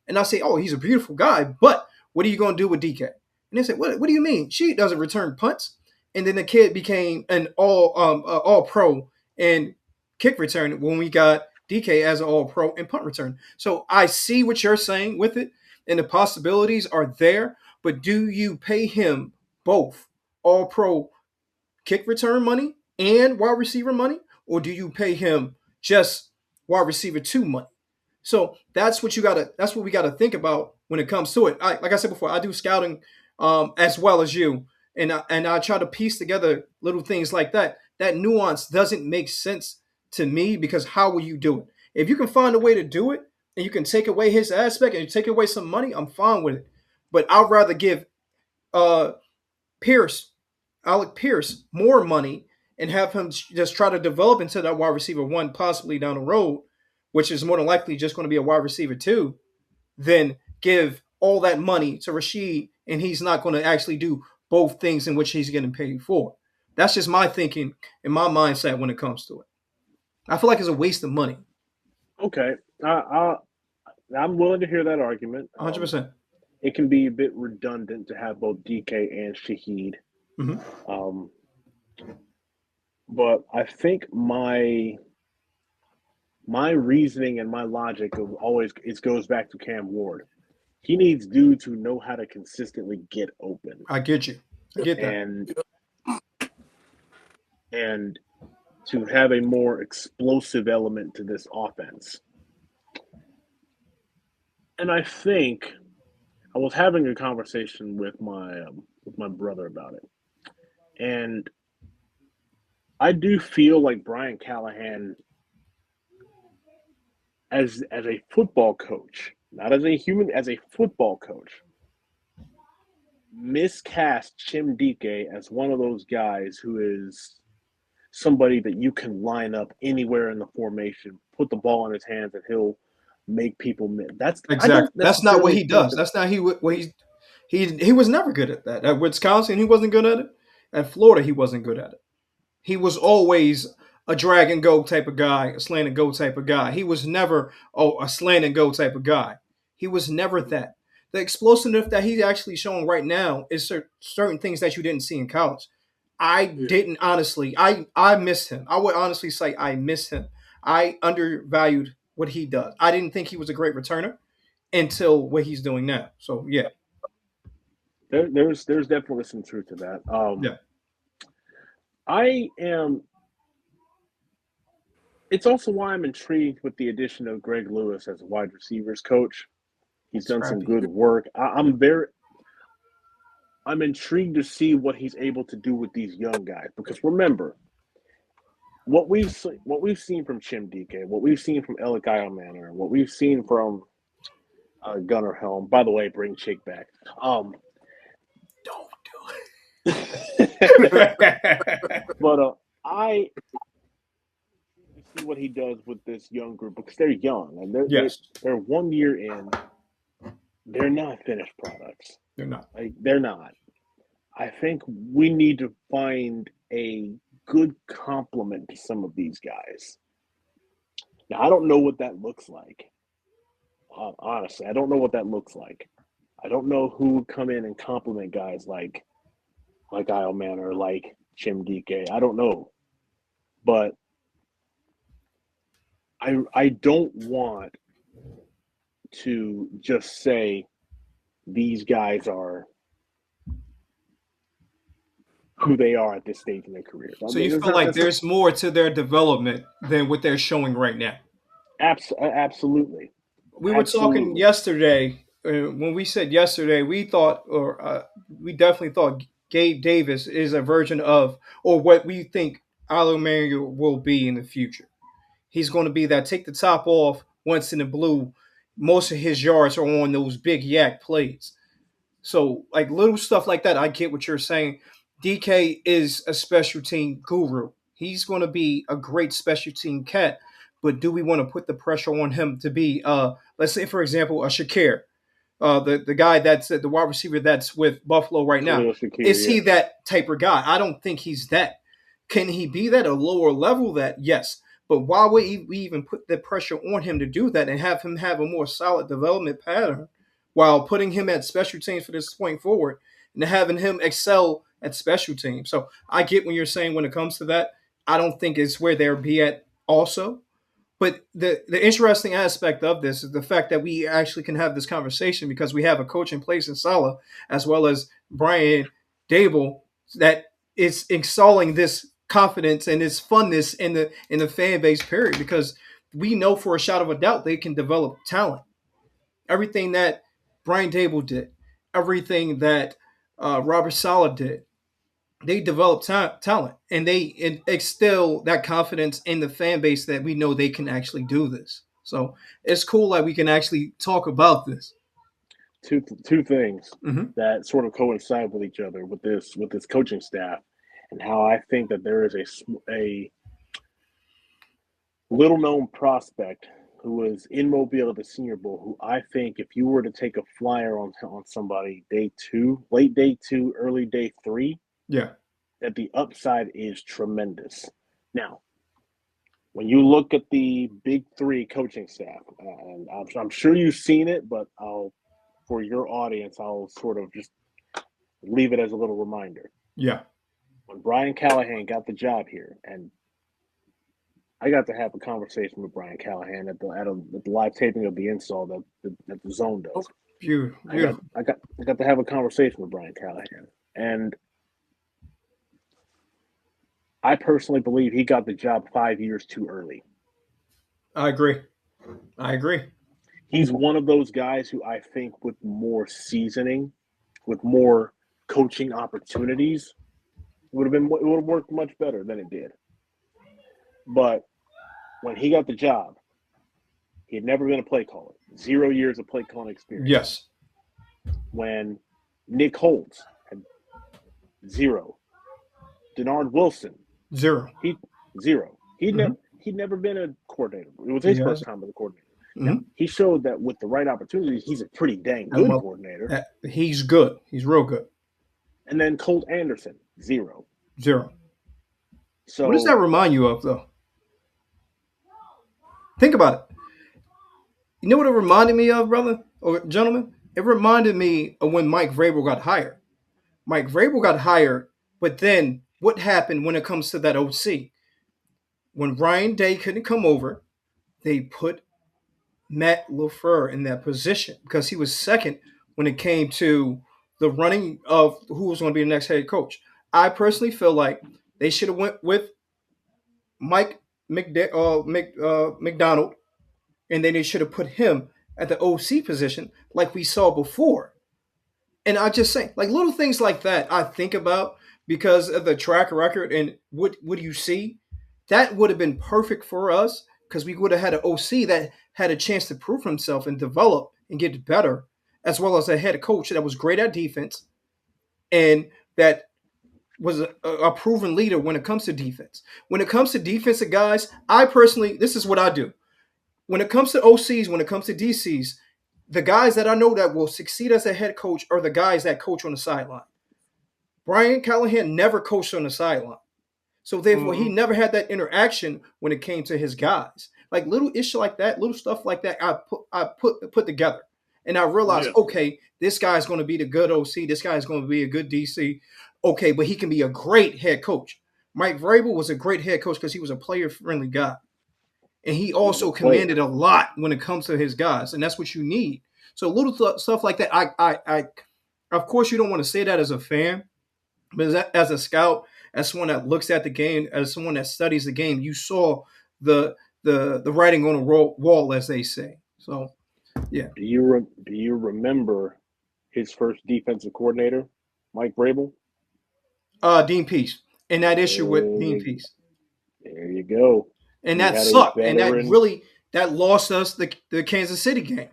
and I say, oh, he's a beautiful guy, but what are you going to do with DK? And they said, what do you mean? Shaheed doesn't return punts. And then the kid became an all pro and kick return when we got DK as an all pro and punt return. So I see what you're saying with it, and the possibilities are there. But do you pay him both all pro kick return money and wide receiver money, or do you pay him just wide receiver 2 money? So that's what we gotta think about when it comes to it. Like I said before, I do scouting as well as you. And I try to piece together little things like that. That nuance doesn't make sense to me because how will you do it? If you can find a way to do it and you can take away his aspect and take away some money, I'm fine with it. But I'd rather give Alec Pierce more money and have him just try to develop into that wide receiver 1 possibly down the road, which is more than likely just going to be a wide receiver 2, than give all that money to Rashid and he's not going to actually do both things in which he's getting paid for. That's just my thinking and my mindset when it comes to it. I feel like it's a waste of money. Okay, I'm willing to hear that argument. 100%. It can be a bit redundant to have both DK and Shaheed. Mm-hmm. But I think my reasoning and my logic of always it goes back to Cam Ward. He needs dudes who know how to consistently get open. I get you. I get that. And to have a more explosive element to this offense. And I think I was having a conversation with my brother about it. And I do feel like Brian Callahan as a football coach, not as a human, as a football coach, miscast Chim Dike as one of those guys who is somebody that you can line up anywhere in the formation, put the ball in his hands, and he'll make people miss. That's exactly. That's not what he does. That's not he was never good at that. At Wisconsin, he wasn't good at it. At Florida, he wasn't good at it. He was always a drag and go type of guy, a slant and go type of guy. He was never a slant and go type of guy. He was never that. The explosiveness that he's actually showing right now is certain things that you didn't see in college. I didn't honestly. I miss him. I would honestly say I miss him. I undervalued what he does. I didn't think he was a great returner until what he's doing now. So yeah, There's definitely some truth to that. yeah, I am. It's also why I'm intrigued with the addition of Greg Lewis as a wide receivers coach. He's done some good work. I'm intrigued to see what he's able to do with these young guys, because remember what we've seen from Chim DK, what we've seen from Alec Manor, what we've seen from Gunnar Helm. By the way, bring Chick back. Don't do it. But I see what he does with this young group, because they're young and they're 1 year in. They're not finished products. They're not. They're not. I think we need to find a good complement to some of these guys. Now, I don't know what that looks like. Honestly, I don't know what that looks like. I don't know who would come in and complement guys like Isle Manor, like Chim DK. I don't know. But I don't want to just say these guys are who they are at this stage in their career. So you feel like there's more to their development than what they're showing right now? Absolutely. We were talking yesterday. When we said yesterday, we thought, we definitely thought Gabe Davis is a version of, or what we think Isle Manor will be in the future. He's going to be that take the top off once in the blue. Most of his yards are on those big yak plays. So, like little stuff like that, I get what you're saying. DK is a special team guru. He's going to be a great special team cat. But do we want to put the pressure on him to be, let's say, for example, a Shakir, the guy that's the wide receiver that's with Buffalo right now? Shakir, is he that type of guy? I don't think he's that. Can he be that, a lower level that? Yes. But why would we even put the pressure on him to do that and have him have a more solid development pattern while putting him at special teams for this point forward and having him excel at special teams? So I get what you're saying when it comes to that. I don't think it's where they'll be at also. But the interesting aspect of this is the fact that we actually can have this conversation because we have a coach in place in Saleh as well as Brian Daboll that is installing this confidence and this funness in the fan base period, because we know for a shot of a doubt they can develop talent. Everything that Brian Daboll did, everything that Robert Saleh did, they develop talent and they instill that confidence in the fan base that we know they can actually do this. So it's cool that we can actually talk about this. Two things that sort of coincide with each other with this coaching staff, and how I think that there is a little known prospect who was in Mobile at the Senior Bowl, who I think if you were to take a flyer on somebody late day 2, early day 3, that the upside is tremendous. Now, when you look at the big 3 coaching staff, and I'm sure you've seen it, but for your audience, I'll sort of just leave it as a little reminder. Yeah. When Brian Callahan got the job here, and I got to have a conversation with Brian Callahan at the live taping of the install that the Zone does. Beautiful. I got to have a conversation with Brian Callahan, and I personally believe he got the job 5 years too early. I agree. He's one of those guys who I think with more seasoning, with more coaching opportunities, it would have worked much better than it did. But when he got the job, he had never been a play caller. 0 years of play calling experience. Yes. When Nick Holtz had 0. Denard Wilson, 0. He'd never been a coordinator. It was his first time as a coordinator. Now, he showed that with the right opportunities, he's a pretty dang good coordinator. He's good. He's real good. And then Colt Anderson, 0. So what does that remind you of, though? Think about it. You know what it reminded me of, brother or gentlemen? It reminded me of when Mike Vrabel got hired. Mike Vrabel got hired, but then what happened when it comes to that OC? When Ryan Day couldn't come over, they put Matt LaFleur in that position because he was second when it came to the running of who was going to be the next head coach. I personally feel like they should have went with Mike McDonald, and then they should have put him at the OC position like we saw before. And I just say, like little things like that, I think about because of the track record and what would you see? That would have been perfect for us because we would have had an OC that had a chance to prove himself and develop and get better, as well as a head coach that was great at defense and that was a proven leader when it comes to defense. When it comes to defensive guys, I personally, this is what I do. When it comes to OCs, when it comes to DCs, the guys that I know that will succeed as a head coach are the guys that coach on the sideline. Brian Callahan never coached on the sideline. So therefore, he never had that interaction when it came to his guys. Like little issue like that, little stuff like that, I put together, and I realized, okay, this guy's going to be the good OC. This guy's going to be a good DC. Okay, but he can be a great head coach. Mike Vrabel was a great head coach because he was a player-friendly guy, and he also commanded a lot when it comes to his guys, and that's what you need. So little stuff like that. I of course, you don't want to say that as a fan, but as a scout, as someone that looks at the game, as someone that studies the game, you saw the writing on the wall, as they say. So, yeah. Do you remember his first defensive coordinator, Mike Vrabel? Dean Pease, and that issue with Dean Pease. There you go. And that sucked, and that lost us the Kansas City game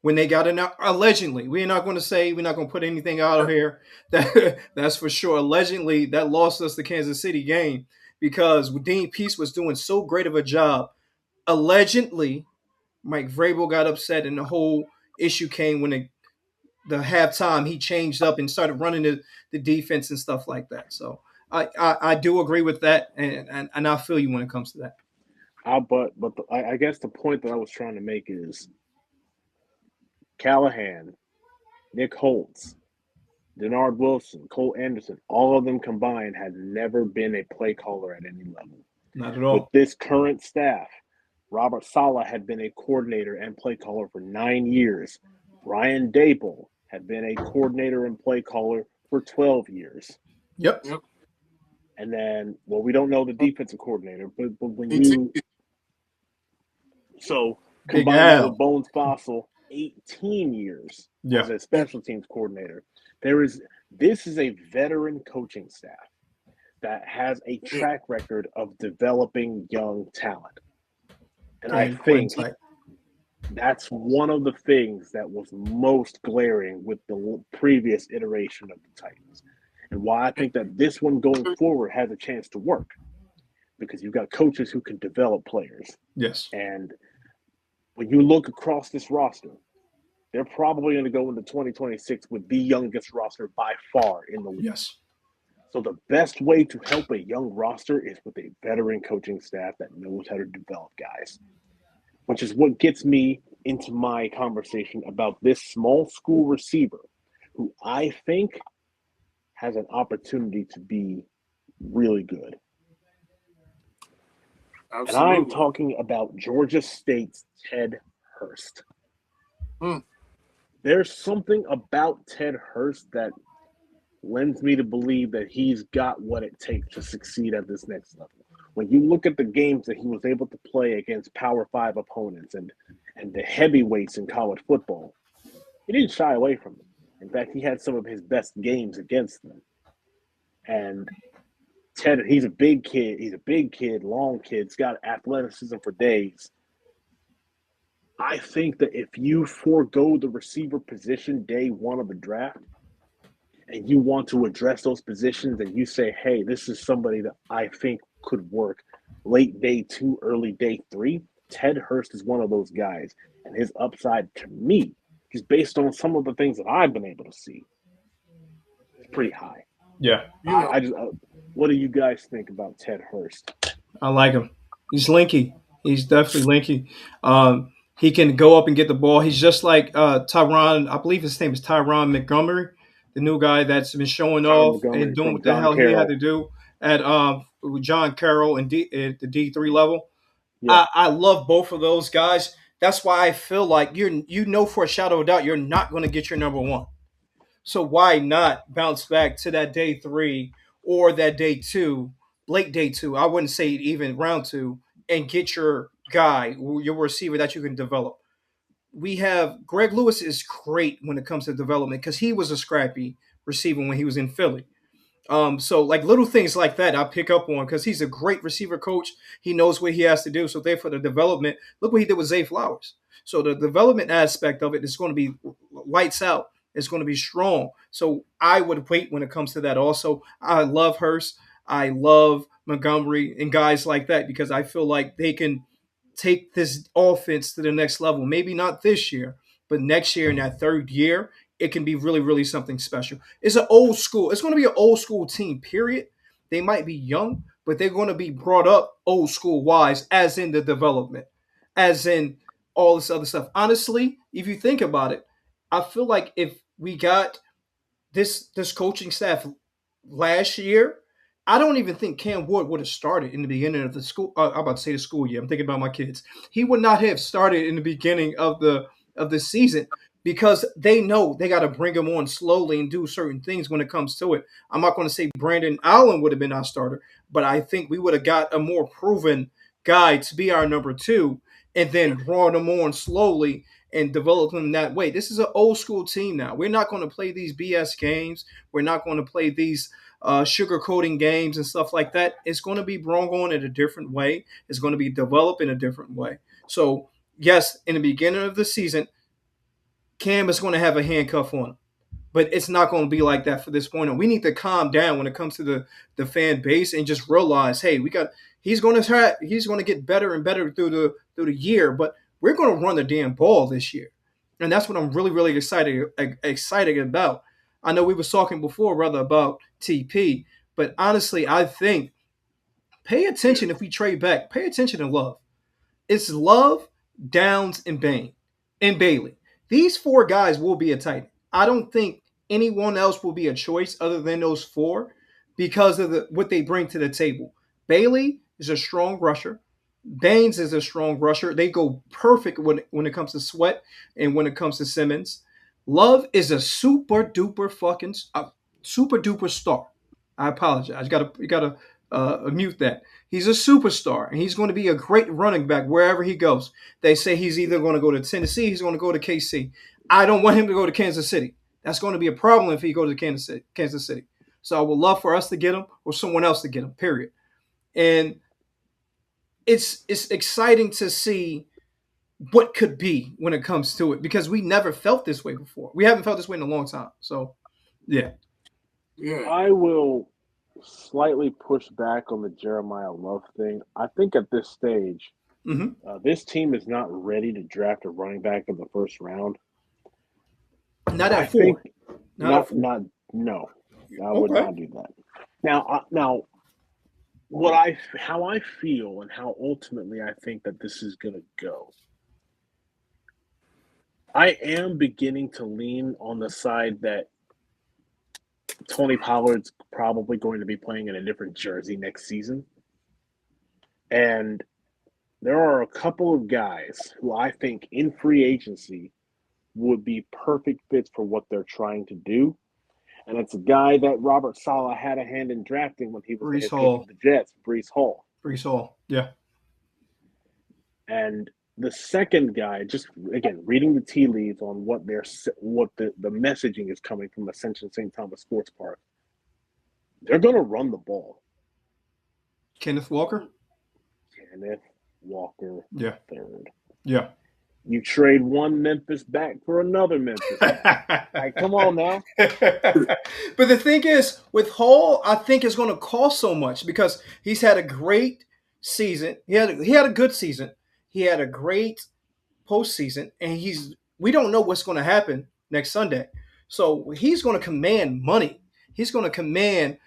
when they got in. Allegedly, we're not going to put anything out of here. That's for sure. Allegedly, that lost us the Kansas City game because Dean Pease was doing so great of a job. Allegedly, Mike Vrabel got upset, and the whole issue came when the halftime he changed up and started running the defense and stuff like that. So I do agree with that, and I feel you when it comes to that. I guess the point that I was trying to make is Callahan, Nick Holtz, Denard Wilson, Cole Anderson, all of them combined had never been a play caller at any level. Not at all. With this current staff, Robert Saleh had been a coordinator and play caller for 9 years. Brian Daboll had been a coordinator and play caller for 12 years. Yep. And then, we don't know the defensive coordinator, but when you combine that with Bones Fossil, 18 years as a special teams coordinator. This is a veteran coaching staff that has a track record of developing young talent. And I think that's one of the things that was most glaring with the previous iteration of the Titans. And why I think that this one going forward has a chance to work. Because you've got coaches who can develop players. Yes. And when you look across this roster, they're probably going to go into 2026 with the youngest roster by far in the league. Yes. So the best way to help a young roster is with a veteran coaching staff that knows how to develop guys, which is what gets me into my conversation about this small school receiver who I think has an opportunity to be really good. Absolutely. And I'm talking about Georgia State's Ted Hurst. There's something about Ted Hurst that lends me to believe that he's got what it takes to succeed at this next level. When you look at the games that he was able to play against Power 5 opponents and the heavyweights in college football, he didn't shy away from them. In fact, he had some of his best games against them. And Ted, he's a big kid. He's a big kid, long kid. He's got athleticism for days. I think that if you forego the receiver position day one of the draft and you want to address those positions and you say, hey, this is somebody that I think could work late day 2, early day 3, Ted Hurst is one of those guys. And his upside to me is based on some of the things that I've been able to see. It's pretty high. Yeah. What do you guys think about Ted Hurst? I like him. He's linky. He's definitely lanky. He can go up and get the ball. He's just like Tyron. I believe his name is Tyron Montgomery, the new guy that's been showing Tyron off and Montgomery doing from what the John hell he had Carroll. to do at John Carroll and at the D3 level. Yeah. I love both of those guys. That's why I feel like you know for a shadow of a doubt you're not going to get your number one. So why not bounce back to that day 3 or that day 2, late day 2? I wouldn't say even round 2, and get your guy, your receiver that you can develop. We have Greg Lewis is great when it comes to development because he was a scrappy receiver when he was in Philly. So like little things like that I pick up on because he's a great receiver coach. He knows what he has to do. So therefore the development, look what he did with Zay Flowers. So the development aspect of it is going to be lights out. It's going to be strong. So I would wait when it comes to that. Also, I love Hurst. I love Montgomery and guys like that because I feel like they can take this offense to the next level. Maybe not this year, but next year in that third year, it can be really, really something special. It's an old school. It's going to be an old school team, period. They might be young, but they're going to be brought up old school wise, as in the development, as in all this other stuff. Honestly, if you think about it, I feel like if we got this coaching staff last year, I don't even think Cam Ward would have started in the beginning of the school. I'm about to say the school year. I'm thinking about my kids. He would not have started in the beginning of the season because they know they got to bring him on slowly and do certain things when it comes to it. I'm not going to say Brandon Allen would have been our starter, but I think we would have got a more proven guy to be our number 2 and then brought him on slowly and develop him that way. This is an old school team now. We're not going to play these BS games. We're not going to play these sugarcoating games and stuff like that. It's going to be brought on in a different way. It's going to be developed in a different way. So, yes, in the beginning of the season, Cam is going to have a handcuff on him. But it's not going to be like that for this point on. We need to calm down when it comes to the fan base and just realize, hey, he's going to get better and better through the year, but we're going to run the damn ball this year. And that's what I'm really, really excited about. I know we were talking before, rather, about TP, but honestly, I think pay attention if we trade back. Pay attention to Love. It's Love, Downs, and Bailey. These 4 guys will be a tight. I don't think anyone else will be a choice other than those 4 because of what they bring to the table. Bailey is a strong rusher. Baines is a strong rusher. They go perfect when it comes to Sweat and when it comes to Simmons. Love is a super duper super duper star. I apologize. You gotta mute that. He's a superstar, and he's going to be a great running back wherever he goes. They say he's either going to go to Tennessee, he's going to go to KC. I don't want him to go to Kansas City. That's going to be a problem if he goes to Kansas City. So I would love for us to get him or someone else to get him, period. And it's exciting to see what could be when it comes to it because we never felt this way before. We haven't felt this way in a long time. So, yeah. I will slightly push back on the Jeremiah Love thing. I think at this stage, this team is not ready to draft a running back in the first round. Not at 4. No. I would not do that. Now, how I feel and how ultimately I think that this is going to go. I am beginning to lean on the side that Tony Pollard's probably going to be playing in a different jersey next season. And there are a couple of guys who I think in free agency would be perfect fits for what they're trying to do. And it's a guy that Robert Saleh had a hand in drafting when he was the head coach of the Jets, Breece Hall. Breece Hall, yeah. And the second guy, just again reading the tea leaves on what the messaging is coming from Ascension St. Thomas Sports Park. They're going to run the ball. Kenneth Walker, yeah. Third. Yeah. You trade one Memphis back for another Memphis back. Like, come on now. But the thing is, with Hall, I think it's going to cost so much because he's had a great season. He had a good season. He had a great postseason, and we don't know what's going to happen next Sunday. So he's going to command money. He's going to command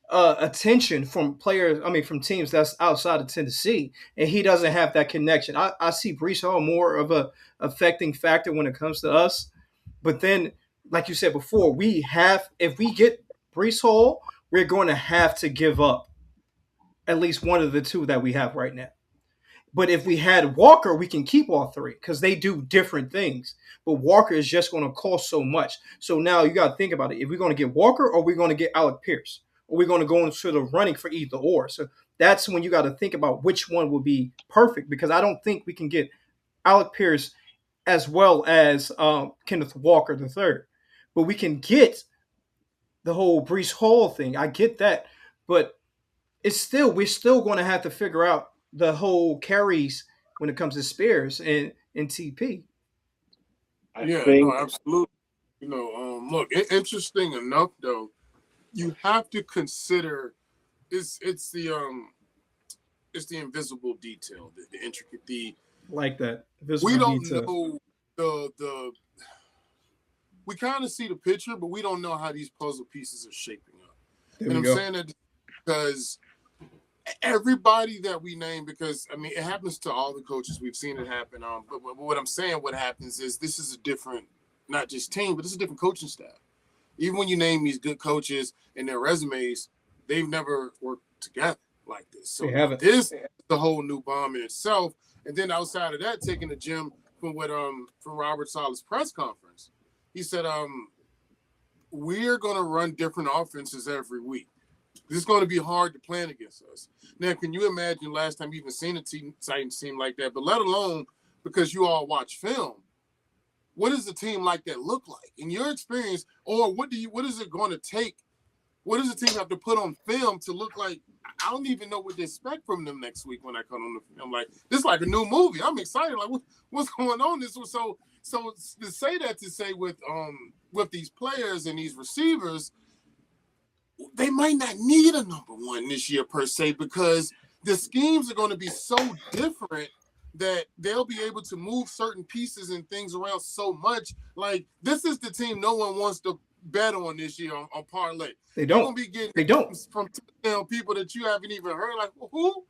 attention from players. I mean, from teams that's outside of Tennessee, and he doesn't have that connection. I see Brees Hall more of a affecting factor when it comes to us. But then, like you said before, if we get Brees Hall, we're going to have to give up at least one of the two that we have right now. But if we had Walker, we can keep all three because they do different things. But Walker is just going to cost so much. So now you got to think about it. If we're going to get Walker or we're going to get Alec Pierce, or we're going to go into the running for either or. So that's when you got to think about which one will be perfect, because I don't think we can get Alec Pierce as well as Kenneth Walker III. But we can get the whole Brees Hall thing. I get that. But we're still going to have to figure out the whole carries when it comes to Spears and TP. Yeah, no, absolutely. Look, interesting enough though, you have to consider it's the invisible detail, the intricate, like that. We don't know the we kind of see the picture, but we don't know how these puzzle pieces are shaping up. And I'm saying that because everybody that we name, because I mean it happens to all the coaches, we've seen it happen. But what I'm saying, what happens is this is a different, not just team, but it's a different coaching staff. Even when you name these good coaches and their resumes, they've never worked together like this. So this is the whole new bomb in itself. And then outside of that, taking the gem from Robert Saleh's press conference, he said, we're going to run different offenses every week. This is going to be hard to plan against us. Now, can you imagine last time you even seen a Titans team like that? But let alone because you all watch film, what does a team like that look like in your experience? Or what is it going to take? What does the team have to put on film to look like? I don't even know what to expect from them next week when I come on the film. Like, this is like a new movie. I'm excited. Like, what's going on? So to say with these players and these receivers, they might not need a number one this year per se, because the schemes are going to be so different that they'll be able to move certain pieces and things around so much. Like, this is the team no one wants to bet on this year on parlay. They don't. You're gonna be getting from people that you haven't even heard. Like, who?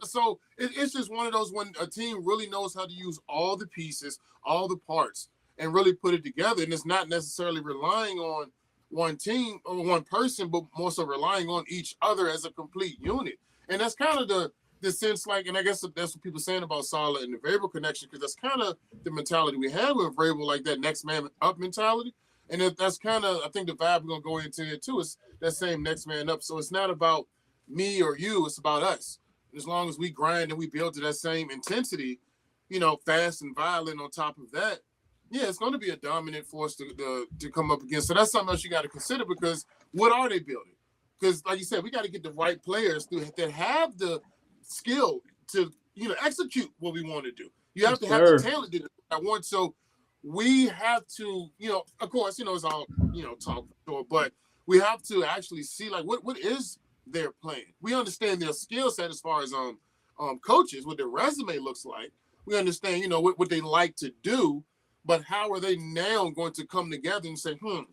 So it's just one of those when a team really knows how to use all the pieces, all the parts, and really put it together. And it's not necessarily relying on one team or one person, but more so relying on each other as a complete unit. And that's kind of the sense, like, and I guess that's what people are saying about Saleh and the Vrabel connection, because that's kind of the mentality we have with Vrabel, like that next man up mentality. And that's kind of, I think, the vibe we're going to go into it too, is that same next man up. So it's not about me or you, it's about us. And as long as we grind and we build to that same intensity, fast and violent on top of that, yeah, it's going to be a dominant force to come up against. So that's something else you got to consider, because what are they building? Because like you said, we got to get the right players that have the skill to, execute what we want to do. You have to have the talent to do what I want. So we have to, of course, it's all, talk for sure, but we have to actually see, like, what is their plan. We understand their skill set as far as coaches, what their resume looks like. We understand, what they like to do, but how are they now going to come together and say, we're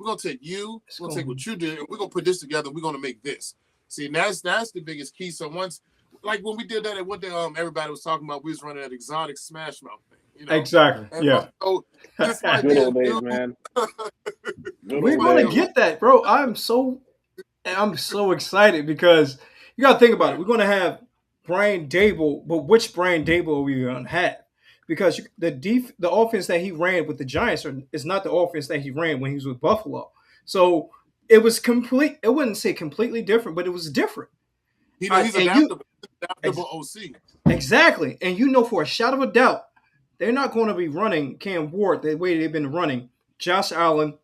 going to take you, we're going to take what you did, and we're going to put this together, we're going to make this. See, and that's the biggest key. So once, like when we did that at one day, everybody was talking about, we was running that exotic smash mouth thing. Exactly. And yeah. So this might be good old days, man. We're gonna get that, bro. I'm so excited, because you gotta think about it. We're gonna have Brian Daboll, but which Brian Daboll are we gonna have? Because the offense that he ran with the Giants is not the offense that he ran when he was with Buffalo. So it was complete. I wouldn't say completely different, but it was different. He's adaptable OC. Exactly, and for a shot of a doubt, they're not going to be running Cam Ward the way they've been running Josh Allen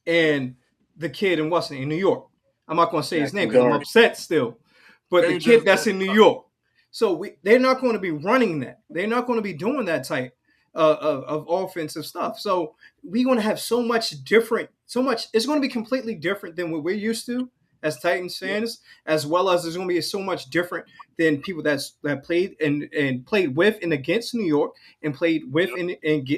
and the kid in New York. I'm not going to say his name because I'm upset still. But the kid that's in New York. So they're not going to be running that. They're not going to be doing that type of offensive stuff. So we're going to have so much. It's going to be completely different than what we're used to as Titans fans, as well as there's going to be so much different than people that played and played with and against New York and played with and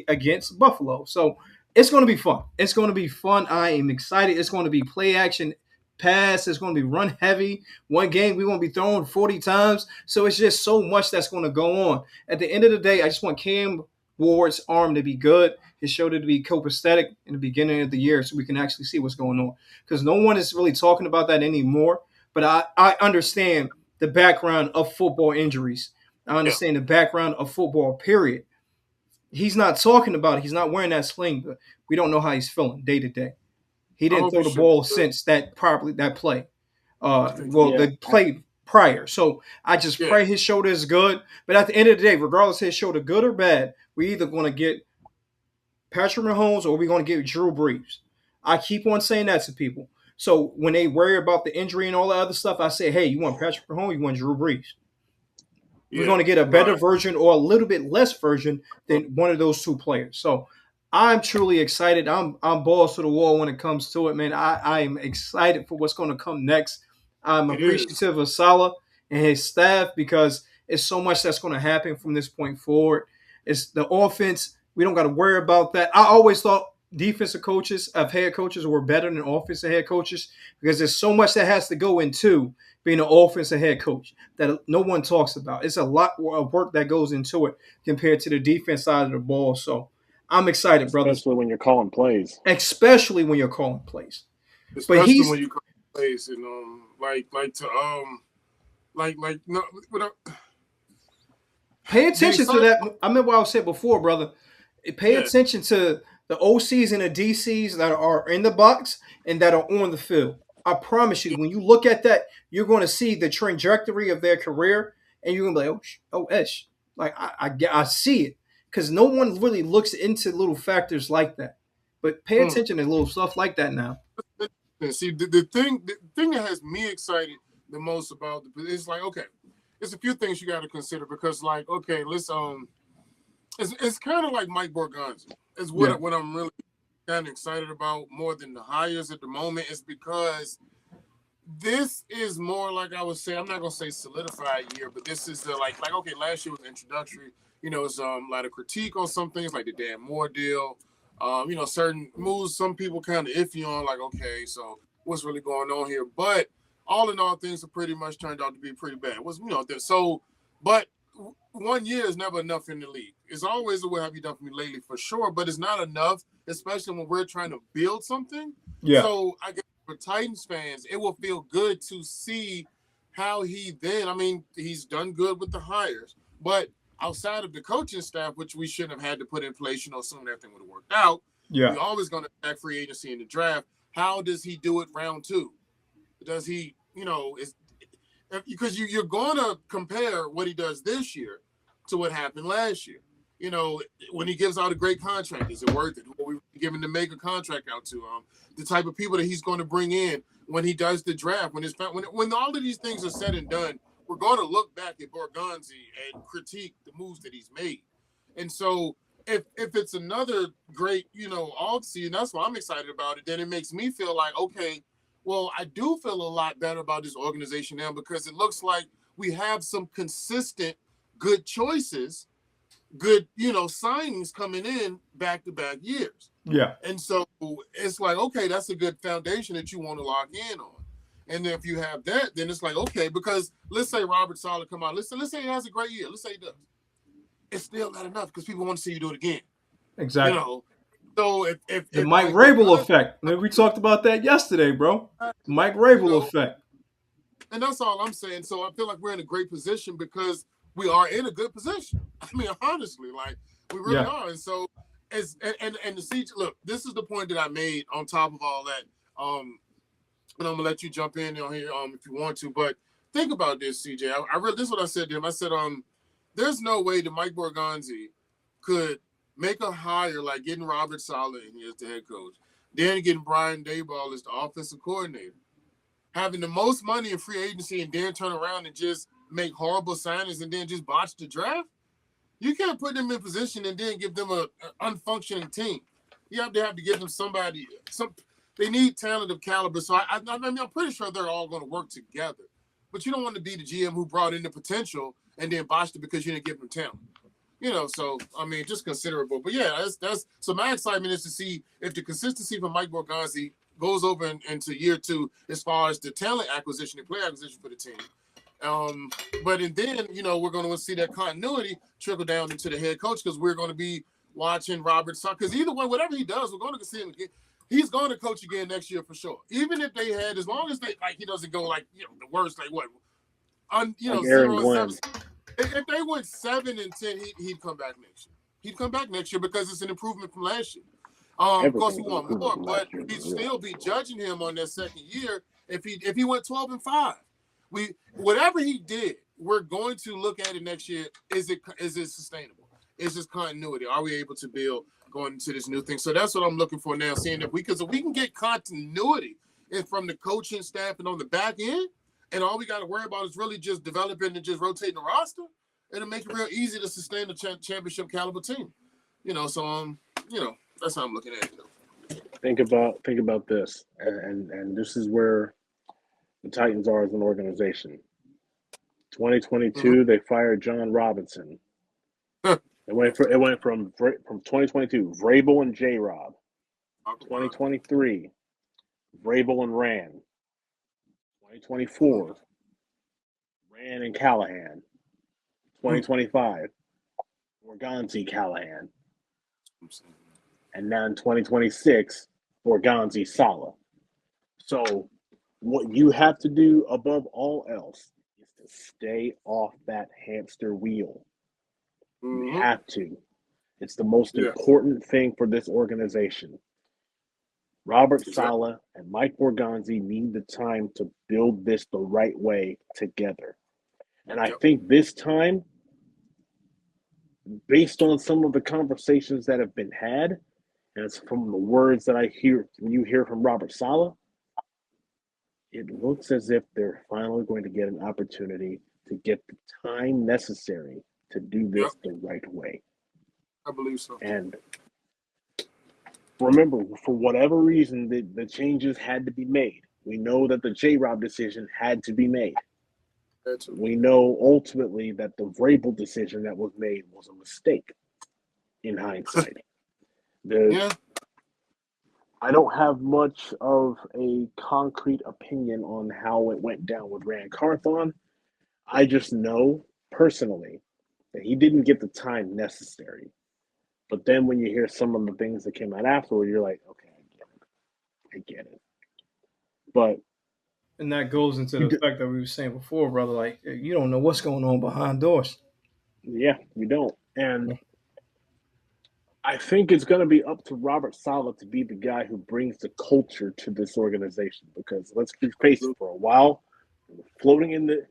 against Buffalo. So it's going to be fun. It's going to be fun. I am excited. It's going to be play action pass. It's going to be run heavy. One game, we're going to be throwing 40 times. So it's just so much that's going to go on. At the end of the day, I just want Cam Ward's arm to be good, his shoulder to be copacetic in the beginning of the year so we can actually see what's going on. Because no one is really talking about that anymore. But I understand the background of football injuries. I understand the background of football, period. He's not talking about it. He's not wearing that sling, but we don't know how he's feeling day to day. He didn't throw the ball since that play. The play prior. So I just pray his shoulder is good. But at the end of the day, regardless of his shoulder, good or bad, we're either going to get Patrick Mahomes or we're going to get Drew Brees. I keep on saying that to people. So when they worry about the injury and all that other stuff, I say, hey, you want Patrick Mahomes, you want Drew Brees. We're going to get a better version or a little bit less version than one of those two players. So I'm truly excited. I'm balls to the wall when it comes to it, man. I am excited for what's going to come next. I'm appreciative of Saleh and his staff because it's so much that's going to happen from this point forward. It's the offense. We don't got to worry about that. I always thought defensive coaches of head coaches were better than offensive head coaches because there's so much that has to go into being an offensive head coach that no one talks about. It's a lot of work that goes into it compared to the defense side of the ball. So I'm excited, brother. Especially when you're calling plays. Especially when you're calling plays. Especially when you call plays and pay attention to that. I remember what I said before, brother. Pay attention to the OCs and the DCs that are in the box and that are on the field. I promise you, when you look at that, you're going to see the trajectory of their career, and you're going to be like, oh, Esh. Like, I see it. Because no one really looks into little factors like that. But pay attention to little stuff like that now. See, the thing that has me excited the most about it's like, okay, there's a few things you got to consider because, like, okay, let's it's kind of like Mike Borgonzi. Is what I'm really kind of excited about more than the hires at the moment is because this is more like I would say, I'm not gonna say solidified year, but this is like okay, last year was introductory. It's a lot of critique on some things like the Dan Moore deal. Certain moves some people kind of iffy on, like, okay, so what's really going on here? But all in all, things have pretty much turned out to be pretty bad. But 1 year is never enough in the league. It's always what have you done for me lately, for sure, but it's not enough, especially when we're trying to build something. Yeah. So I guess for Titans fans, it will feel good to see how he's done good with the hires, but outside of the coaching staff, which we shouldn't have had to put in place, assuming everything would have worked out. Yeah. We're always going to attack free agency in the draft. How does he do it round two? Does he, because you're going to compare what he does this year to what happened last year. When he gives out a great contract, is it worth it? What we're giving to make a contract out to the type of people that he's going to bring in when he does the draft, when all of these things are said and done, we're going to look back at Borgonzi and critique the moves that he's made. And so if it's another great, offseason, that's why I'm excited about it, then it makes me feel like, okay, well, I do feel a lot better about this organization now because it looks like we have some consistent good choices, good, signings coming in back-to-back years. Yeah. And so it's like, okay, that's a good foundation that you want to lock in on. And if you have that, then it's like, okay, because let's say Robert Saleh come out. Let's say he has a great year. Let's say he does. It's still not enough because people want to see you do it again. Exactly. So if the Mike Vrabel effect. We talked about that yesterday, bro. Mike Vrabel effect. And that's all I'm saying. So I feel like we're in a great position because we are in a good position. I mean, honestly, like we really are. And so and the siege. Look, this is the point that I made on top of all that. And I'm gonna let you jump in on here if you want to. But think about this, CJ. I read this is what I said to him. I said, there's no way that Mike Borgonzi could make a hire like getting Robert Saleh in here as the head coach, then getting Brian Daboll as the offensive coordinator, having the most money in free agency, and then turn around and just make horrible signings and then just botch the draft. You can't put them in position and then give them an unfunctioning team. You have to give them somebody. They need talent of caliber. So I'm pretty sure they're all going to work together. But you don't want to be the GM who brought in the potential and then botched it because you didn't give them talent. So just considerable. But yeah, that's so my excitement is to see if the consistency from Mike Borgonzi goes over into year 2 as far as the talent acquisition and player acquisition for the team. But then, we're going to see that continuity trickle down into the head coach because we're going to be watching Robert Saleh. Because either way, whatever he does, we're going to see him again. He's going to coach again next year for sure. Even if they had, as long as they he doesn't go the worst, like 0-7. If they went 7-10, he'd come back next year. He'd come back next year because it's an improvement from last year. Of course, we want more, but we'd still be judging him on that second year if he went 12-5. Whatever he did, we're going to look at it next year. Is it sustainable? Is this continuity? Are we able to build going into this new thing? So that's what I'm looking for now, seeing if we can get continuity from the coaching staff and on the back end, and all we got to worry about is really just developing and just rotating the roster, it'll make it real easy to sustain the championship caliber team. So that's how I'm looking at it. Think about this, and this is where the Titans are as an organization. 2022, they fired John Robinson. It went from 2022, Vrabel and J-Rob. 2023, Vrabel and Rand. 2024, Rand and Callahan. 2025, Organzi, Callahan. And now in 2026, Organzi, Saleh. So what you have to do above all else is to stay off that hamster wheel. You have to. It's the most important thing for this organization. Robert Saleh and Mike Organzi need the time to build this the right way together. And I think this time, based on some of the conversations that have been had, and it's from the words that you hear from Robert Saleh, it looks as if they're finally going to get an opportunity to get the time necessary to do this the right way. I believe so. And remember, for whatever reason, the changes had to be made. We know that the J-Rob decision had to be made. We know ultimately that the Vrabel decision that was made was a mistake in hindsight. I don't have much of a concrete opinion on how it went down with Rand Carthon. I just know personally that he didn't get the time necessary. But then when you hear some of the things that came out afterward, you're like, okay, I get it. But and that goes into the fact that we were saying before, brother, like you don't know what's going on behind doors. Yeah, you don't. And I think it's going to be up to Robert Saleh to be the guy who brings the culture to this organization, because let's be faced, for a while, floating in the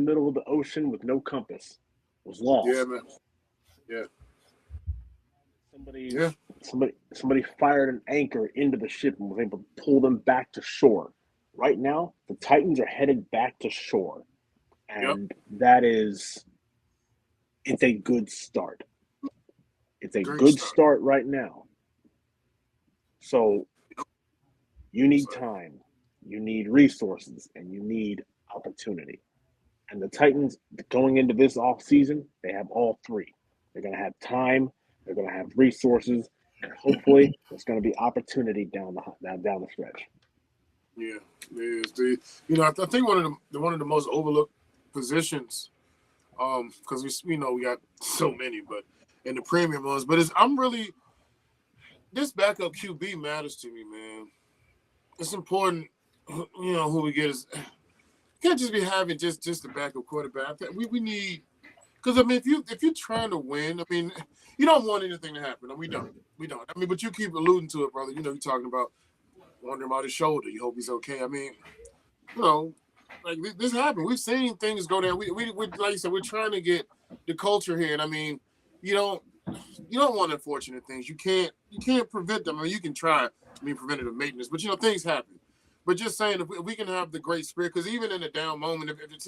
middle of the ocean with no compass, was lost. Yeah, man. Yeah. Somebody fired an anchor into the ship and was able to pull them back to shore. Right now, the Titans are headed back to shore, and it's a good start. It's a good start right now. So you need time, you need resources, and you need opportunity. And the Titans, going into this offseason, they have all three. They're going to have time, they're going to have resources, and hopefully there's going to be opportunity down the stretch. Yeah, it is. I think one of the most overlooked positions, because we got so many, but in the premium ones. But this backup QB matters to me, man. It's important, who we get is. Can't just be having just a backup quarterback. We need, because if you're trying to win, you don't want anything to happen. We don't. But you keep alluding to it, brother. You're talking about wondering about his shoulder. You hope he's okay. This happened. We've seen things go down. We like you said, we're trying to get the culture here, and you don't want unfortunate things. You can't prevent them. You can try. Preventative maintenance, but things happen. But just saying, if we can have the great spirit, because even in a down moment, if the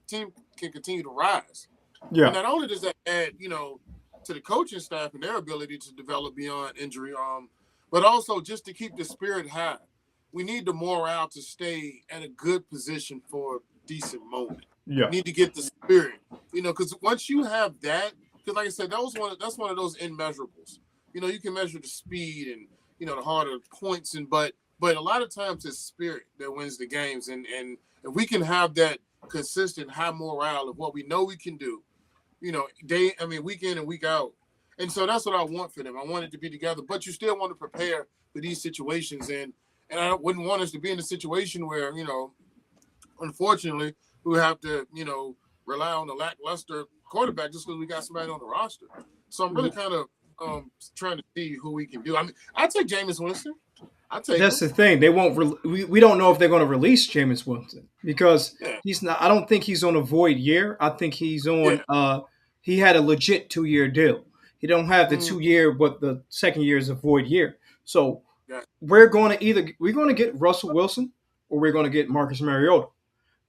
team can continue to rise, and not only does that add, to the coaching staff and their ability to develop beyond injury, but also just to keep the spirit high. We need the morale to stay at a good position for a decent moment. Yeah, we need to get the spirit, because once you have that, because like I said, that's one of those immeasurables. You can measure the speed and the harder points, but But a lot of times it's spirit that wins the games, and if we can have that consistent high morale of what we know we can do, week in and week out. And so that's what I want for them. I want it to be together, but you still want to prepare for these situations. And I wouldn't want us to be in a situation where, unfortunately, we have to, rely on a lackluster quarterback just because we got somebody on the roster. So I'm really kind of trying to see who we can do. I mean, I take Jameis Winston. That's the thing. They won't. We don't know if they're going to release Jameis Winston because he's not. I don't think he's on a void year. I think he's on. He had a legit 2-year deal. He don't have the 2-year, but the second year is a void year. So we're going to get Russell Wilson or we're going to get Marcus Mariota.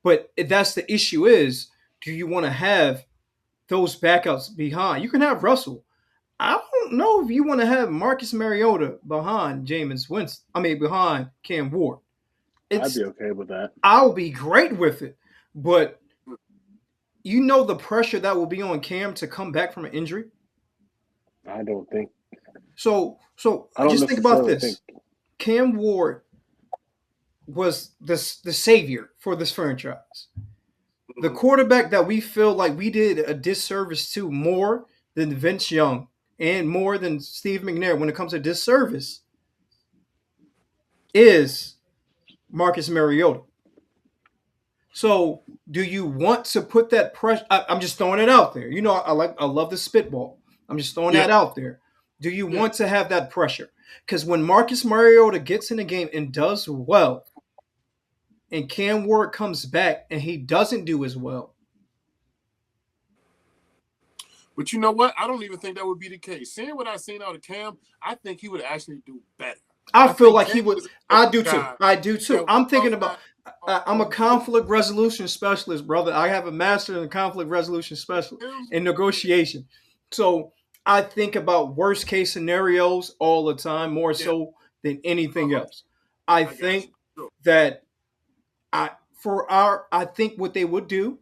But that's the issue is, do you want to have those backups behind? You can have Russell. I don't know if you want to have Marcus Mariota behind Jameis Winston. Behind Cam Ward. I'd be okay with that. I'll be great with it. But you know the pressure that will be on Cam to come back from an injury? I don't think. So just think about this. Cam Ward was the savior for this franchise. The quarterback that we feel like we did a disservice to more than Vince Young and more than Steve McNair when it comes to disservice is Marcus Mariota. So do you want to put that pressure? I'm just throwing it out there. I love the spitball. I'm just throwing that out there. Do you want to have that pressure? Because when Marcus Mariota gets in the game and does well, and Cam Ward comes back and he doesn't do as well. But you know what? I don't even think that would be the case. Seeing what I've seen out of Cam, I think he would actually do better. I feel like he would. I do too. I'm thinking about. I'm a conflict resolution specialist, brother. I have a master in conflict resolution specialist in negotiation. So I think about worst case scenarios all the time, more so than anything else. I think that I think what they would do,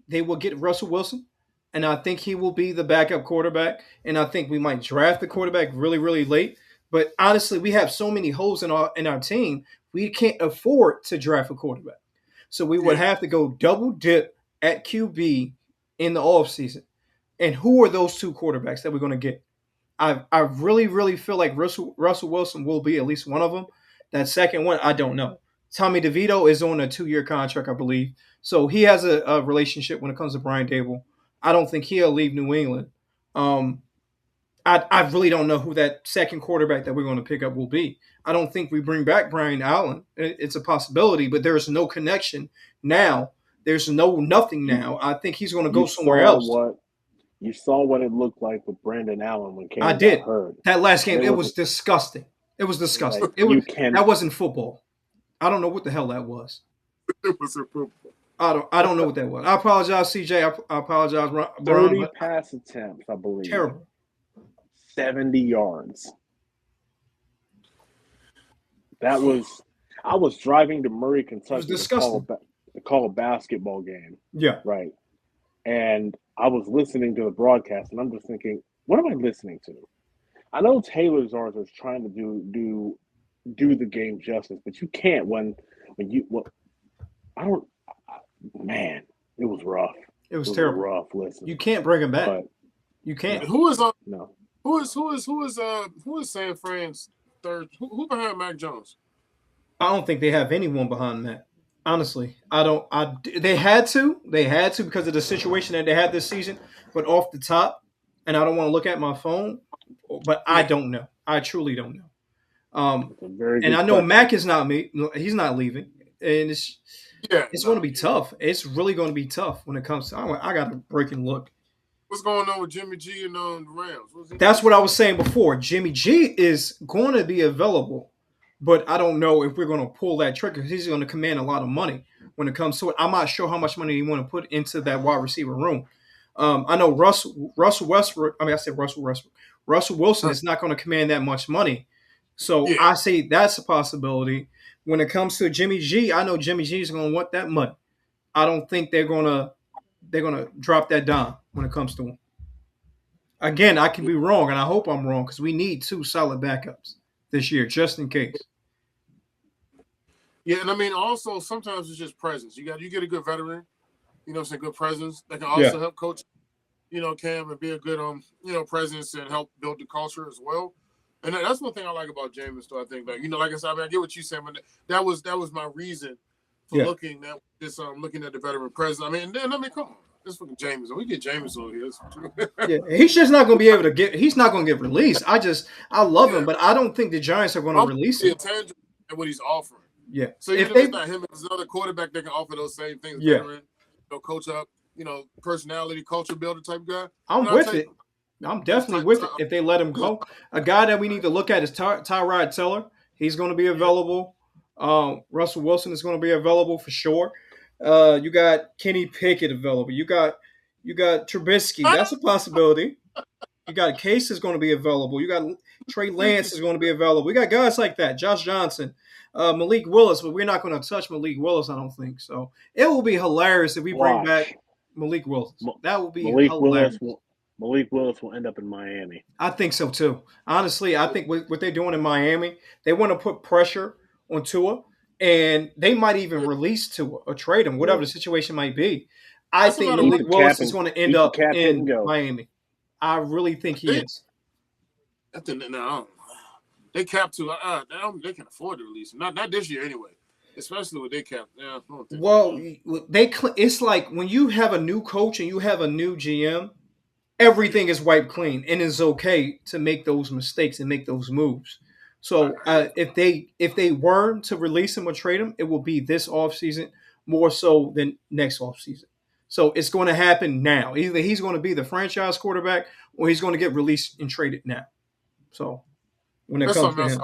they will get Russell Wilson, and I think he will be the backup quarterback. And I think we might draft the quarterback really, really late. But honestly, we have so many holes in our team, we can't afford to draft a quarterback. So we would have to go double dip at QB in the offseason. And who are those two quarterbacks that we're going to get? I really, really feel like Russell Wilson will be at least one of them. That second one, I don't know. Tommy DeVito is on a 2-year contract, I believe. So he has a relationship when it comes to Brian Daboll. I don't think he'll leave New England. I really don't know who that second quarterback that we're going to pick up will be. I don't think we bring back Brian Allen. It's a possibility, but there's no connection now. There's nothing now. I think he's going to go somewhere else. You saw what it looked like with Brandon Allen when Cam got hurt. Hurt. That last game, it was disgusting. It was disgusting. That wasn't football. I don't know what the hell that was. It was a football. I don't know what that was. I apologize, CJ. I apologize, Brian. 30 pass attempts, I believe. Terrible. 70 yards. I was driving to Murray, Kentucky to call a basketball game. Yeah. Right. And I was listening to the broadcast, and I'm just thinking, what am I listening to? I know Taylor Zarz is trying to do the game justice, but you can't it was rough. It was terrible. Rough. Listen, you can't bring him back. You can't. Who is no? Who is San Fran's third? Who behind Mac Jones? I don't think they have anyone behind Mac. Honestly, they had to because of the situation that they had this season. But off the top, and I don't want to look at my phone, but I don't know. I truly don't know. And I know Mac is not me. He's not leaving, and it's going to be tough. It's really going to be tough when it comes to. I got to break and look. What's going on with Jimmy G and the Rams? That's what I was saying before. Jimmy G is going to be available, but I don't know if we're going to pull that trigger. He's going to command a lot of money when it comes to it. I'm not sure how much money you want to put into that wide receiver room. I know Russell Westbrook. I said Russell Westbrook. Russell Wilson is not going to command that much money. So I say that's a possibility. When it comes to Jimmy G, I know Jimmy G is going to want that money. I don't think they're going to drop that dime when it comes to him. Again, I can be wrong, and I hope I'm wrong because we need 2 solid backups this year, just in case. Yeah, and I mean also sometimes it's just presence. You get a good veteran, some good presence that can also help coach, Cam and be a good presence and help build the culture as well. And that's one thing I like about Jameis, though. I think that like I said, I get what you said, but that was my reason for looking at this. Looking at the veteran presence. I mean, come on, this fucking Jameis. We get Jameis over here. Yeah, he's just not going to be able to get. He's not going to get released. I love him, but I don't think the Giants are going to release him. Tangible at what he's offering. Yeah. So even if it's not him, it's another quarterback that can offer those same things. Yeah. Veteran, coach up, personality, culture builder type guy. I'm with it. I'm definitely with it if they let him go. A guy that we need to look at is Tyrod Taylor. He's going to be available. Russell Wilson is going to be available for sure. You got Kenny Pickett available. You got Trubisky. That's a possibility. You got Case is going to be available. You got Trey Lance is going to be available. We got guys like that. Josh Johnson, Malik Willis, but we're not going to touch Malik Willis, I don't think. So it will be hilarious if we bring back Malik Willis. That would be hilarious. Malik Willis will end up in Miami. I think so too. Honestly, I think what they're doing in Miami, they want to put pressure on Tua, and they might even release Tua or trade him, whatever the situation might be. I think Malik Willis is going to end up in Miami. I really think he is. No, they capped Tua. They can afford to release him. Not this year anyway. Especially with they cap. Yeah, it's like when you have a new coach and you have a new GM. Everything is wiped clean, and it's okay to make those mistakes and make those moves. So if they were to release him or trade him, it will be this offseason more so than next offseason. So it's going to happen now. Either he's going to be the franchise quarterback or he's going to get released and traded now. So when it comes to him.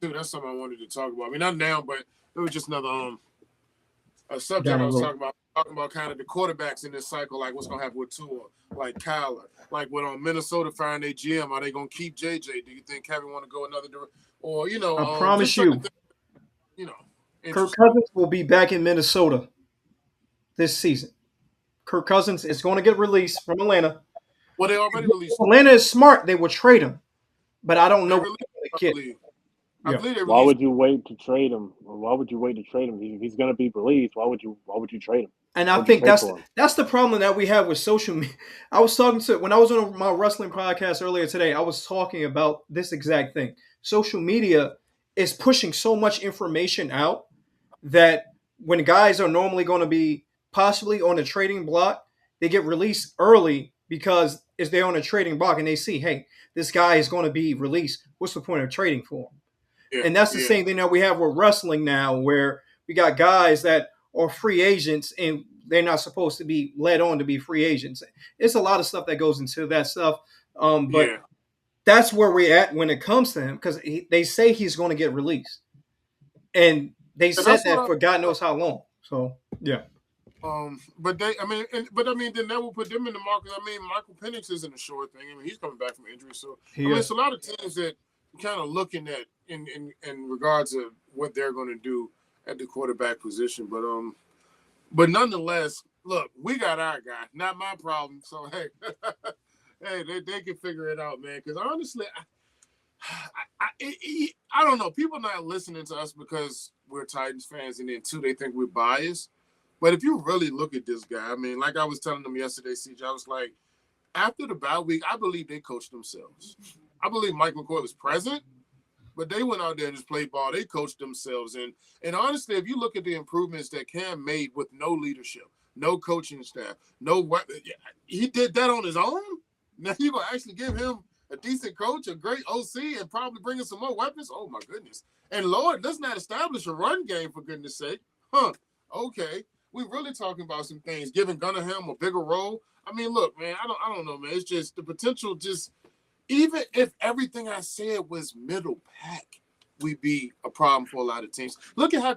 Dude, that's something I wanted to talk about. I mean, not now, but it was just another a subject I was talking about kind of the quarterbacks in this cycle, like what's going to happen with Tua, like Kyler, like when Minnesota firing their GM, are they going to keep JJ? Do you think Kevin want to go another direction? Or, I promise you, Kirk Cousins will be back in Minnesota this season. Kirk Cousins is going to get released from Atlanta. Well, they already released him. Atlanta is smart. They will trade him. But I don't know what they're going to get. Why would you wait to trade him? Why would you wait to trade him? If he's going to be released, why would you trade him? And I think that's the problem that we have with social media. I was talking to when I was on my wrestling podcast earlier today. I was talking about this exact thing. Social media is pushing so much information out that when guys are normally going to be possibly on a trading block, they get released early because if they're on a trading block and they see, hey, this guy is going to be released. What's the point of trading for him? Yeah, and that's the same thing that we have with wrestling now, where we got guys that are free agents and they're not supposed to be led on to be free agents. It's a lot of stuff that goes into that stuff. But that's where we're at when it comes to him, because they say he's going to get released. And they said that for God knows how long. So, yeah. But then that will put them in the market. I mean, Michael Penix isn't a sure thing. I mean, he's coming back from injury. So, it's a lot of teams that kind of looking at in regards to what they're going to do at the quarterback position. But nonetheless, look, we got our guy, not my problem. So, hey, they can figure it out, man. Because honestly, I don't know. People not listening to us because we're Titans fans, and then two, they think we're biased. But if you really look at this guy, I mean, like I was telling them yesterday, CJ, I was like, after the bye week, I believe they coached themselves. I believe Mike McCoy was present, but they went out there and just played ball. They coached themselves. And honestly, if you look at the improvements that Cam made with no leadership, no coaching staff, no weapon, he did that on his own. Now you're going to actually give him a decent coach, a great OC, and probably bring in some more weapons? Oh, my goodness. And, Lord, let's not establish a run game, for goodness sake. Okay. We're really talking about some things, giving Gunningham a bigger role. I mean, look, man, I don't know, man. It's just the potential just – even if everything I said was middle pack, we'd be a problem for a lot of teams. Look at how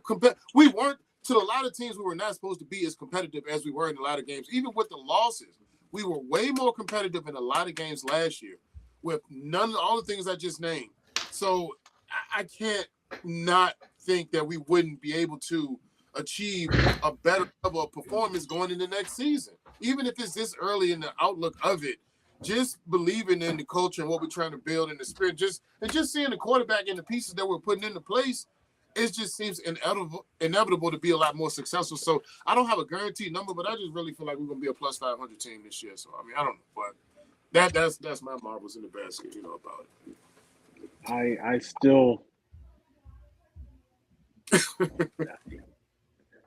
we weren't – to a lot of teams we were not supposed to be as competitive as we were in a lot of games. Even with the losses, we were way more competitive in a lot of games last year with all the things I just named. So I can't not think that we wouldn't be able to achieve a better level of performance going into next season. Even if it's this early in the outlook of it, just believing in the culture and what we're trying to build in the spirit, just seeing the quarterback and the pieces that we're putting into place, it just seems inevitable to be a lot more successful. So I don't have a guaranteed number, but I just really feel like we're gonna be a plus 500 team this year. So I mean, I don't know, but that's my marbles in the basket, about it. I still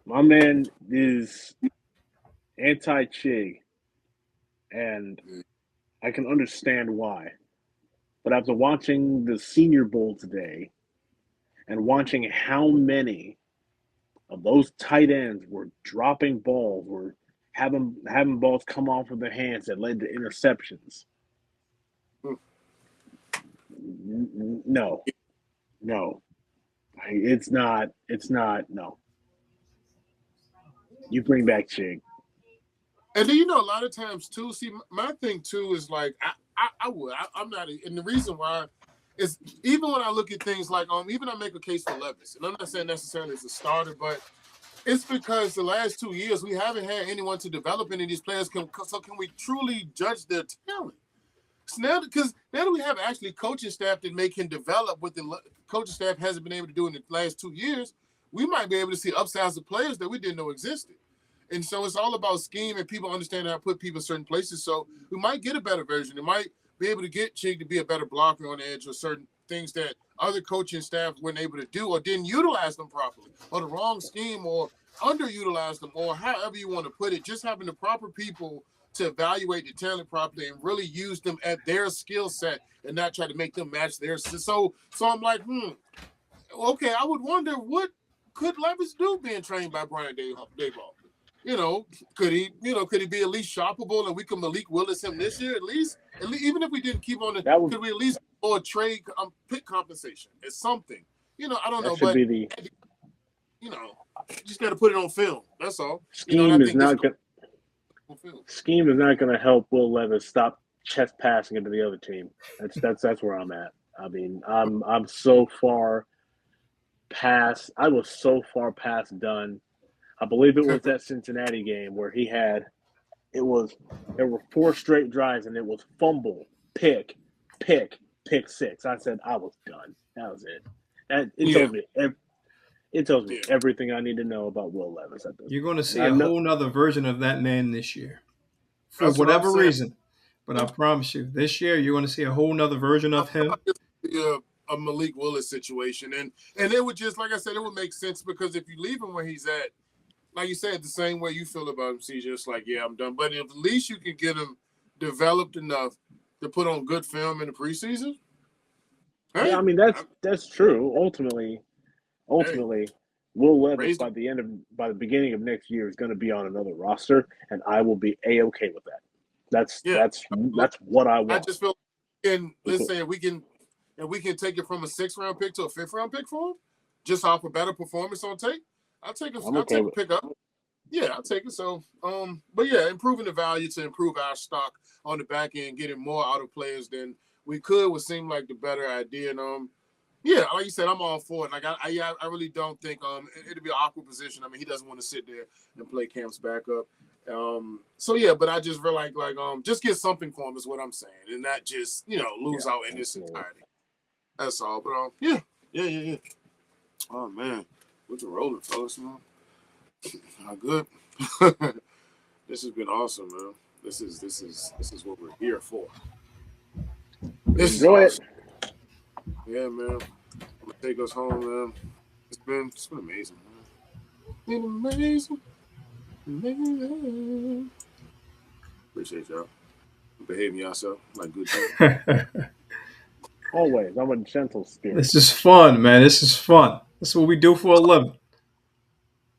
my man is anti-Chig, and I can understand why. But after watching the Senior Bowl today and watching how many of those tight ends were dropping balls, were having balls come off of their hands that led to interceptions. No. It's not. No. You bring back Chig. And then, a lot of times too, see, my thing too is like, I would. I'm not, and the reason why is even when I look at things like, even I make a case for Levis, and I'm not saying necessarily as a starter, but it's because the last 2 years we haven't had anyone to develop any of these players. So can we truly judge their talent? So now that we have actually coaching staff that can develop what the coaching staff hasn't been able to do in the last 2 years, we might be able to see upsides of players that we didn't know existed. And so it's all about scheme and people understanding how to put people in certain places. So we might get a better version. It might be able to get Chig to be a better blocker on the edge, or certain things that other coaching staff weren't able to do, or didn't utilize them properly, or the wrong scheme, or underutilized them, or however you want to put it. Just having the proper people to evaluate the talent properly and really use them at their skill set and not try to make them match theirs. So I'm like, okay, I would wonder what could Levis do being trained by Brian Daboll? Could he be at least shoppable, and we could Malik Willis him this year at least even if we didn't keep on could we at least or trade pick compensation? It's something. I don't know, but you just got to put it on film. That's all. Scheme is not going to help Will Levis stop chest passing into the other team. That's where I'm at. I mean, I'm so far past. I was so far past done. I believe it was that Cincinnati game where there were 4 straight drives, and it was fumble, pick, 6. I said I was done. That was it. It tells me everything I need to know about Will Levis at this. You're going to see a whole nother version of that man this year, for whatever reason. But I promise you, this year you're going to see a whole nother version of him. A Malik Willis situation, and it would just, like I said, it would make sense, because if you leave him where he's at, like you said, the same way you feel about him, CJ, it's like, yeah, I'm done. But if at least you can get him developed enough to put on good film in the preseason. Hey, yeah, I mean that's true. Ultimately, Will Levis by the beginning of next year is going to be on another roster, and I will be A-okay with that. That's what I want. I just feel, and let's say if we can take it from a 6th-round pick to a 5th-round pick for him, just off a better performance on tape, I'll take a pick up. Yeah, I'll take it. So, but yeah, improving the value to improve our stock on the back end, getting more out of players than we could would seem like the better idea. And yeah, like you said, I'm all for it. Like I really don't think it'd be an awkward position. I mean, he doesn't want to sit there and play Camp's backup. So yeah, but I just feel like just get something for him is what I'm saying, and not just lose out in this entirety. That's all. But yeah. Oh man. What's a rolling, fellas, man? How good? This has been awesome, man. This is what we're here for. Enjoy it. Yeah, man. I'm gonna take us home, man. It's been amazing, man. Amazing. Appreciate y'all. Behaving yourself like good people. Always. I'm a gentle spirit. This is fun, man. This is fun. This is what we do for a living.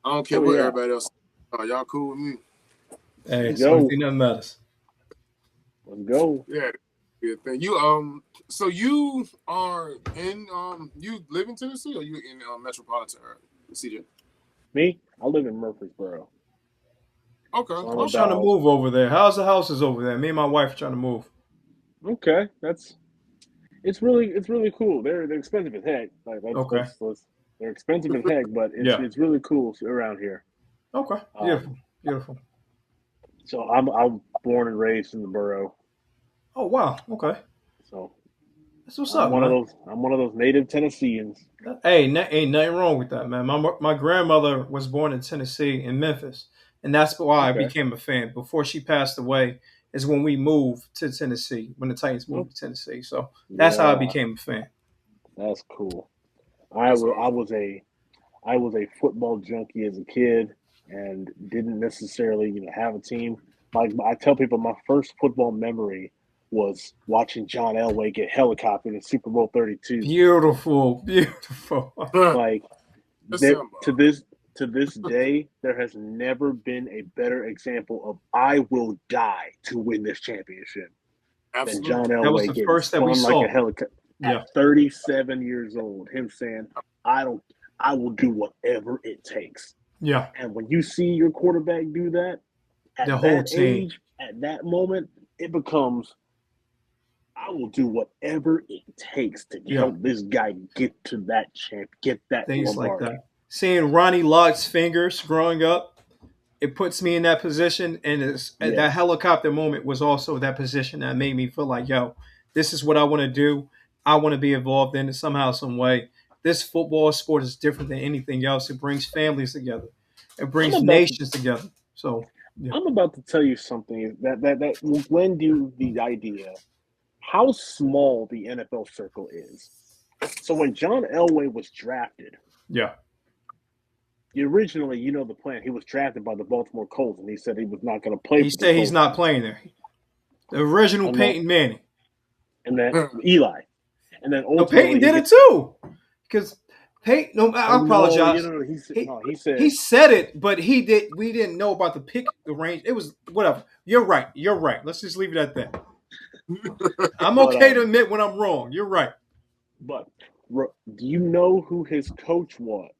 I don't care what everybody else. Y'all cool with me? Hey, it's the only thing that matters. Let's go. Yeah, good thing. You so you are in you live in Tennessee, or you in metropolitan area, CJ? Me? I live in Murfreesboro. Okay. So I'm trying to move over there. How's the houses over there? Me and my wife are trying to move. Okay, it's really cool. They're expensive as heck. They're expensive as heck, but it's really cool around here. Okay, beautiful. So I'm born and raised in the borough. Oh wow, okay. So That's what's I'm up, one of man. those. I'm one of those native Tennesseans. Hey, ain't nothing wrong with that, man. My grandmother was born in Tennessee, in Memphis, and that's why I Okay. became a fan. Before she passed away, is when we moved to Tennessee, when the Titans Oh, moved to Tennessee. So that's how I yeah, became a fan. that's cool. That's I awesome. was a football junkie as a kid and didn't necessarily have a team. Like I tell people, my first football memory was watching John Elway get helicoptered in Super Bowl 32. Beautiful, beautiful. Like That's there Simba. to this day, there has never been a better example of I will die to win this championship than John Absolutely. That was Elway the getting first that we spun like a saw. helicopter at Yeah, 37 years old. Him saying, "I don't, I will do whatever it takes." yeah. And when you see your quarterback do that The at whole that team. age, at that moment, it becomes, "I will do whatever it takes to Yeah, help this guy get to that get that things like Lombardi." that. Seeing Ronnie Lott's fingers growing up, it puts me in that position, and that Yes, helicopter moment was also that position that made me feel like, yo, this is what I want to do. I want to be involved in it somehow, some way. This football sport is different than anything else. It brings families together. It I'm brings about to nations together. So, yeah, I'm about to tell you something that will lend you the idea how small the NFL circle is. So when John Elway was drafted, yeah. originally, the plan, he was drafted by the Baltimore Colts, and he said he was not going to play He for the said he's Colts. not playing there. The original And then, Peyton Manning. and then Eli, and then No, Peyton ultimately he did it gets. too. Because Peyton, no, Oh I no, apologize. no, He he he said, said it, but he did. We didn't know about the range. It was whatever. You're right. You're right. Let's just leave it at that. I'm but okay to admit when I'm wrong. You're right. but do you know who his coach was?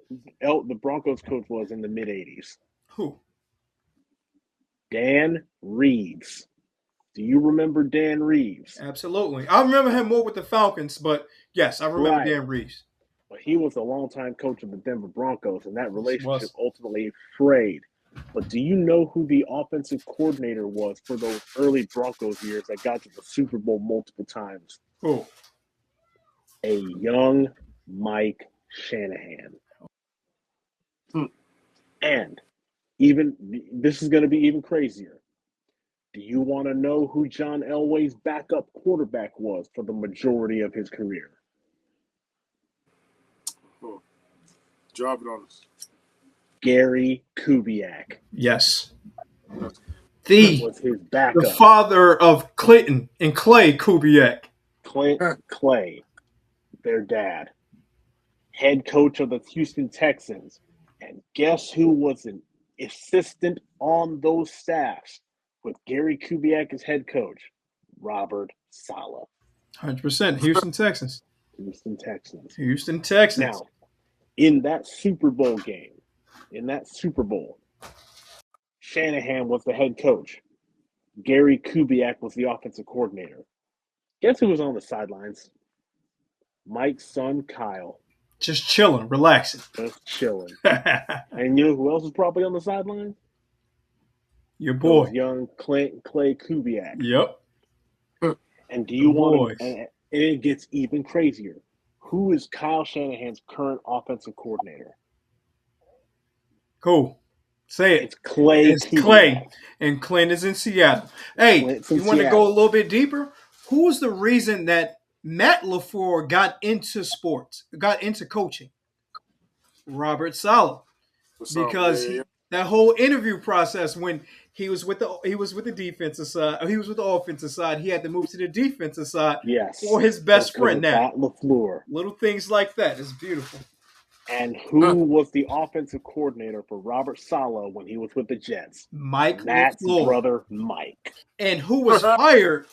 The Broncos coach was in the mid '80s. Who? Dan Reeves. Do you remember Dan Reeves? Absolutely. I remember him more with the Falcons, but yes, I remember Right. Dan Reeves. But he was a longtime coach of the Denver Broncos, and that Yes, he relationship was. ultimately frayed. But do you know who the offensive coordinator was for those early Broncos years that got to the Super Bowl multiple times? Who? A young Mike Shanahan. Hmm. And even this is going to be even crazier. Do you want to know who John Elway's backup quarterback was for the majority of his career? Oh, drop it on us. Gary Kubiak Yes. That's The was his the backup. father of Clinton and Clay Kubiak. Clint Clay, their dad, head coach of the Houston Texans. And guess who was an assistant on those staffs with Gary Kubiak as head coach? Robert Saleh, 100%. Houston Texans. Houston Texans. Houston Texans. Now, in that Super Bowl game, in that Super Bowl, Shanahan was the head coach. Gary Kubiak was the offensive coordinator. Guess who was on the sidelines? Mike's son, Kyle. Just chilling, relaxing. Just chilling. And you know who else was probably on the sidelines? Your Those boy. young Clint Clay Kubiak. Yep. And do The you want boys. to? And it gets even crazier. Who is Kyle Shanahan's current offensive coordinator? Cool. Say it. It's Clay It's Clay. Kubiak. And Clint is in Seattle. Hey, Clint's in you want to go a Seattle. little bit deeper? Who was the reason that Matt LaFleur got into sports, got into coaching? Robert Saleh. what's up. Because Yeah. that whole interview process when he was with the defensive side, or he was with the offensive side, he had to move to the defensive side Yes. for his That's best because friend of now. Matt LaFleur. Little things like that is beautiful. And who was the offensive coordinator for Robert Saleh when he was with the Jets? Mike Matt's LaFleur. brother, Mike. And who was fired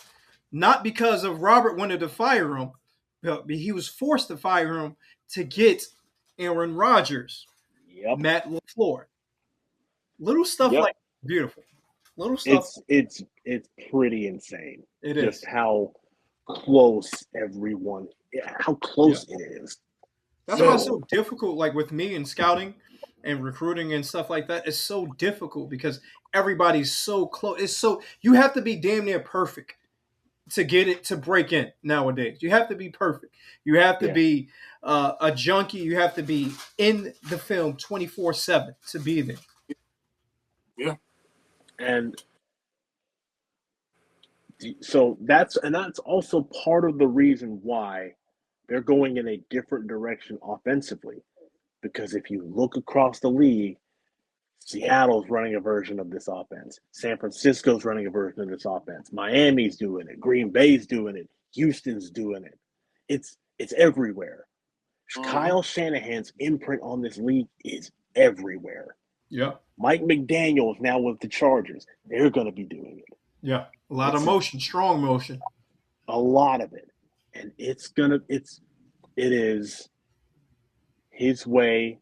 not because of Robert wanted to fire him, but he was forced to fire him to get Aaron Rodgers. Yep. Matt LaFleur. Little stuff Yep. like beautiful. Little stuff. It's pretty insane. It just is. how close everyone, how close it is. That's why it's so difficult. Like with me in scouting and recruiting and stuff like that, it's so difficult because everybody's so close. It's so you have to be damn near perfect to get it to break in nowadays. You have to be perfect. You have to be a junkie. You have to be in the film 24/7 to be there. Yeah. And so that's also part of the reason why they're going in a different direction offensively. Because if you look across the league, Seattle's running a version of this offense. San Francisco's running a version of this offense. Miami's doing it. Green Bay's doing it. Houston's doing it. It's everywhere. Kyle Shanahan's imprint on this league is everywhere. Yeah. Mike McDaniel's now with the Chargers. They're going to be doing it. Yeah. A lot of motion, strong motion. A lot of it. And it is his way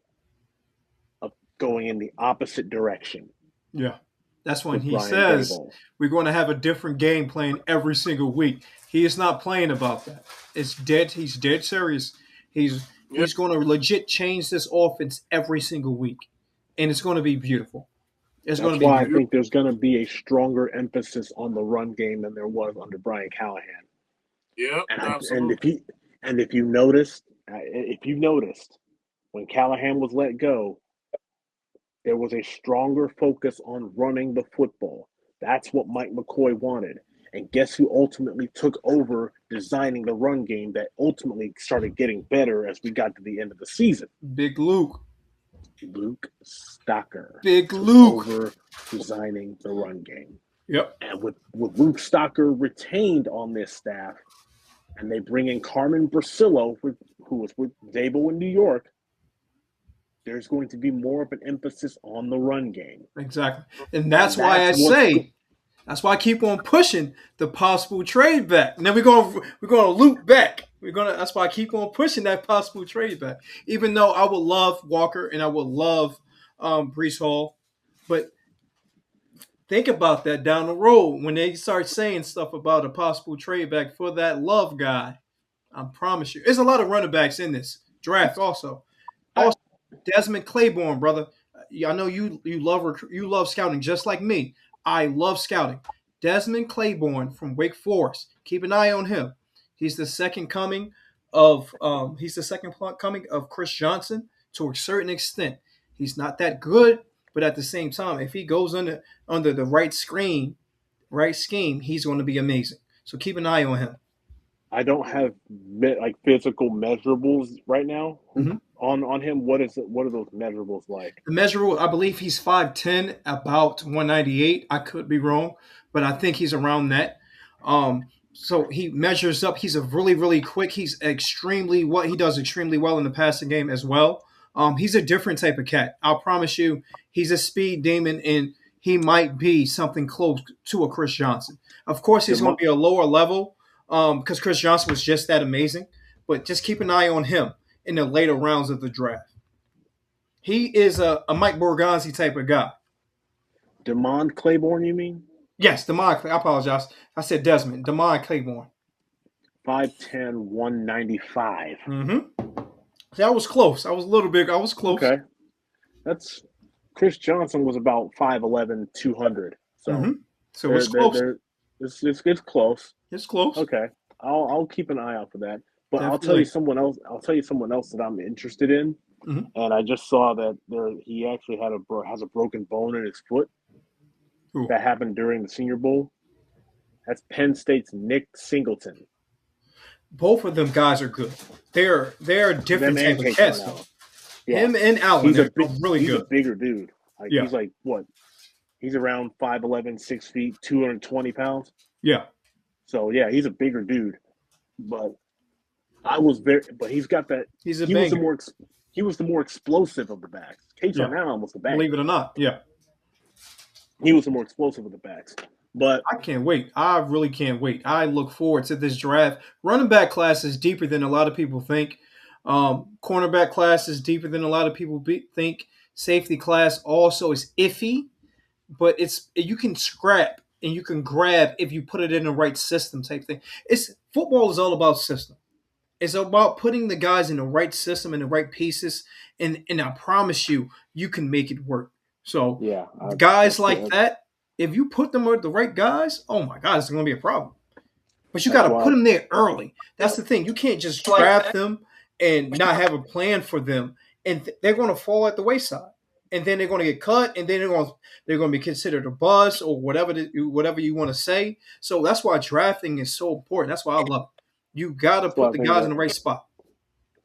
of going in the opposite direction. Yeah. That's when he says we're going to have a different game plan every single week. He is not playing about that. It's dead. He's dead serious. He's going to legit change this offense every single week. And it's going to be beautiful. That's why I think there's going to be a stronger emphasis on the run game than there was under Brian Callahan. Yeah, absolutely. And if you noticed, when Callahan was let go, there was a stronger focus on running the football. That's what Mike McCoy wanted. And guess who ultimately took over designing the run game that ultimately started getting better as we got to the end of the season? Big Luke. Luke Stocker. Big Luke. Over designing the run game. Yep. And with Luke Stocker retained on this staff, and they bring in Carmen Brasillo, who was with Daboll in New York, there's going to be more of an emphasis on the run game. Exactly. And that's why I keep on pushing the possible trade back. And then we're gonna loop back. That's why I keep on pushing that possible trade back. Even though I would love Walker and I would love Breece Hall, but think about that down the road when they start saying stuff about a possible trade back for that Love guy. I promise you, there's a lot of running backs in this draft. Also, Desmond Claiborne, brother. I know you love scouting just like me. I love scouting. Desmond Claiborne from Wake Forest. Keep an eye on him. He's the second coming of Chris Johnson to a certain extent. He's not that good, but at the same time, if he goes under the right scheme, he's going to be amazing. So keep an eye on him. I don't have physical measurables right now on him. What are those measurables like? The measurable, I believe he's 5'10", about 198. I could be wrong, but I think he's around that. So he measures up. He's a really, really quick. He does extremely well in the passing game as well. He's a different type of cat. I'll promise you, he's a speed demon, and he might be something close to a Chris Johnson. Of course, he's going to be a lower level because Chris Johnson was just that amazing. But just keep an eye on him in the later rounds of the draft. He is a Mike Borgonzi type of guy. Demond Claiborne, you mean? Yes, Demond. I apologize. I said Desmond. Demond Claiborne. 5'10", 195. See, I was close. I was a little big. I was close. Okay. That's Chris Johnson was about 5'11", 200. So, so it's close. It's close. It's close. Okay. I'll keep an eye out for that. But definitely. I'll tell you someone else that I'm interested in. And I just saw that he actually has a broken bone in his foot. Ooh. That happened during the Senior Bowl. That's Penn State's Nick Singleton. Both of them guys are good. They're different type of cats. Yeah. Him and Allen, he's really good. He's a bigger dude. He's like what? He's around 5'11", 6 feet, 220 pounds. Yeah. So yeah, he's a bigger dude. But he's got that. He was the more explosive of the backs. K-John Allen was the back. Believe it or not, yeah. He was the more explosive of the backs. But I can't wait. I really can't wait. I look forward to this draft. Running back class is deeper than a lot of people think. Cornerback class is deeper than a lot of people think. Safety class also is iffy, but you can scrap and you can grab if you put it in the right system type thing. Football is all about system. It's about putting the guys in the right system and the right pieces, and I promise you can make it work. So guys like that, if you put them with the right guys, oh my God, it's going to be a problem. But you got to put them there early. That's the thing. You can't just draft them and not have a plan for them, and they're going to fall at the wayside. And then they're going to get cut, and then they're going to be considered a bust or whatever you want to say. So that's why drafting is so important. That's why I love it. You got to put the guys in the right spot.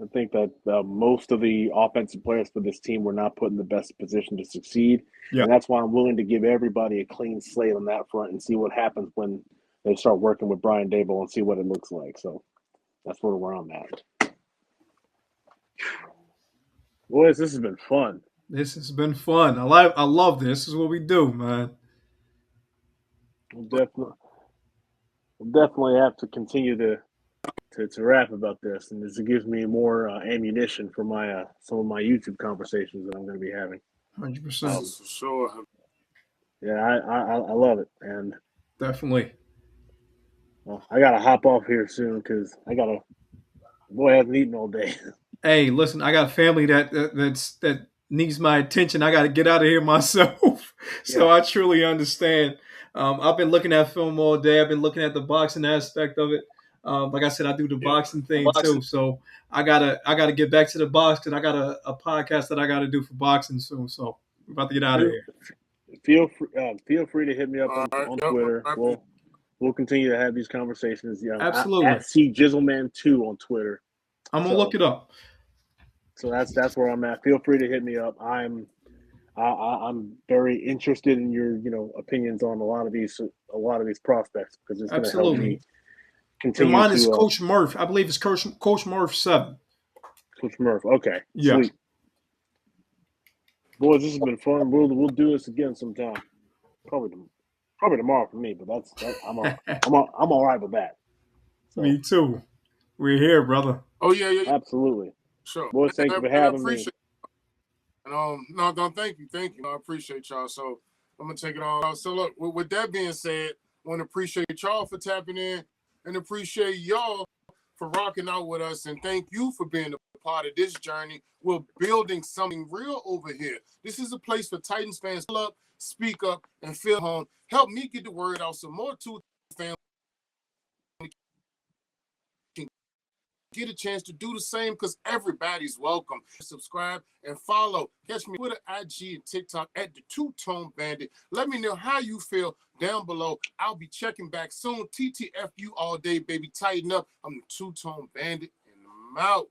I think that most of the offensive players for this team were not put in the best position to succeed. Yeah. And that's why I'm willing to give everybody a clean slate on that front and see what happens when they start working with Brian Daboll and see what it looks like. So that's where I'm at. Boys, this has been fun. This has been fun. I love this. This is what we do, man. We'll definitely have to continue to rap about this, and this gives me more ammunition for my some of my YouTube conversations that I'm going to be having. 100%. For sure. Yeah, I love it, and definitely. Well, I gotta hop off here soon because boy, I haven't eaten all day. Hey, listen, I got a family that needs my attention. I got to get out of here myself. So I truly understand. I've been looking at film all day. I've been looking at the boxing aspect of it. Like I said, I do the boxing thing too. So I gotta get back to the boxing. I got a podcast that I gotta do for boxing soon. So I'm about to get out of here. Feel free to hit me up on Twitter. We'll continue to have these conversations. Absolutely. At CJizzleman2 on Twitter. I'm gonna look it up. So that's where I'm at. Feel free to hit me up. I'm very interested in your opinions on a lot of these prospects because it's going to help me continue. And mine is Coach Murph. I believe it's Coach Murph 7. Coach Murph. Okay. Yeah. Sweet. Boys, this has been fun. We'll do this again sometime. Probably tomorrow for me, but I'm all right with that. So. Me too. We're here, brother. Oh yeah. Absolutely. Sure. Boys, thank you for having me. No, thank you. I appreciate y'all. So I'm gonna take it all out. So look, with that being said, I want to appreciate y'all for tapping in and appreciate y'all for rocking out with us. And thank you for being a part of this journey. We're building something real over here. This is a place for Titans fans to pull up, speak up, and feel home. Help me get the word out so more to fans get a chance to do the same because everybody's welcome. Subscribe and follow. Catch me on Twitter, IG, and TikTok at the Two-Tone Bandit. Let me know how you feel down below. I'll be checking back soon. TTFU all day, baby. Tighten up. I'm the Two-Tone Bandit, and I'm out.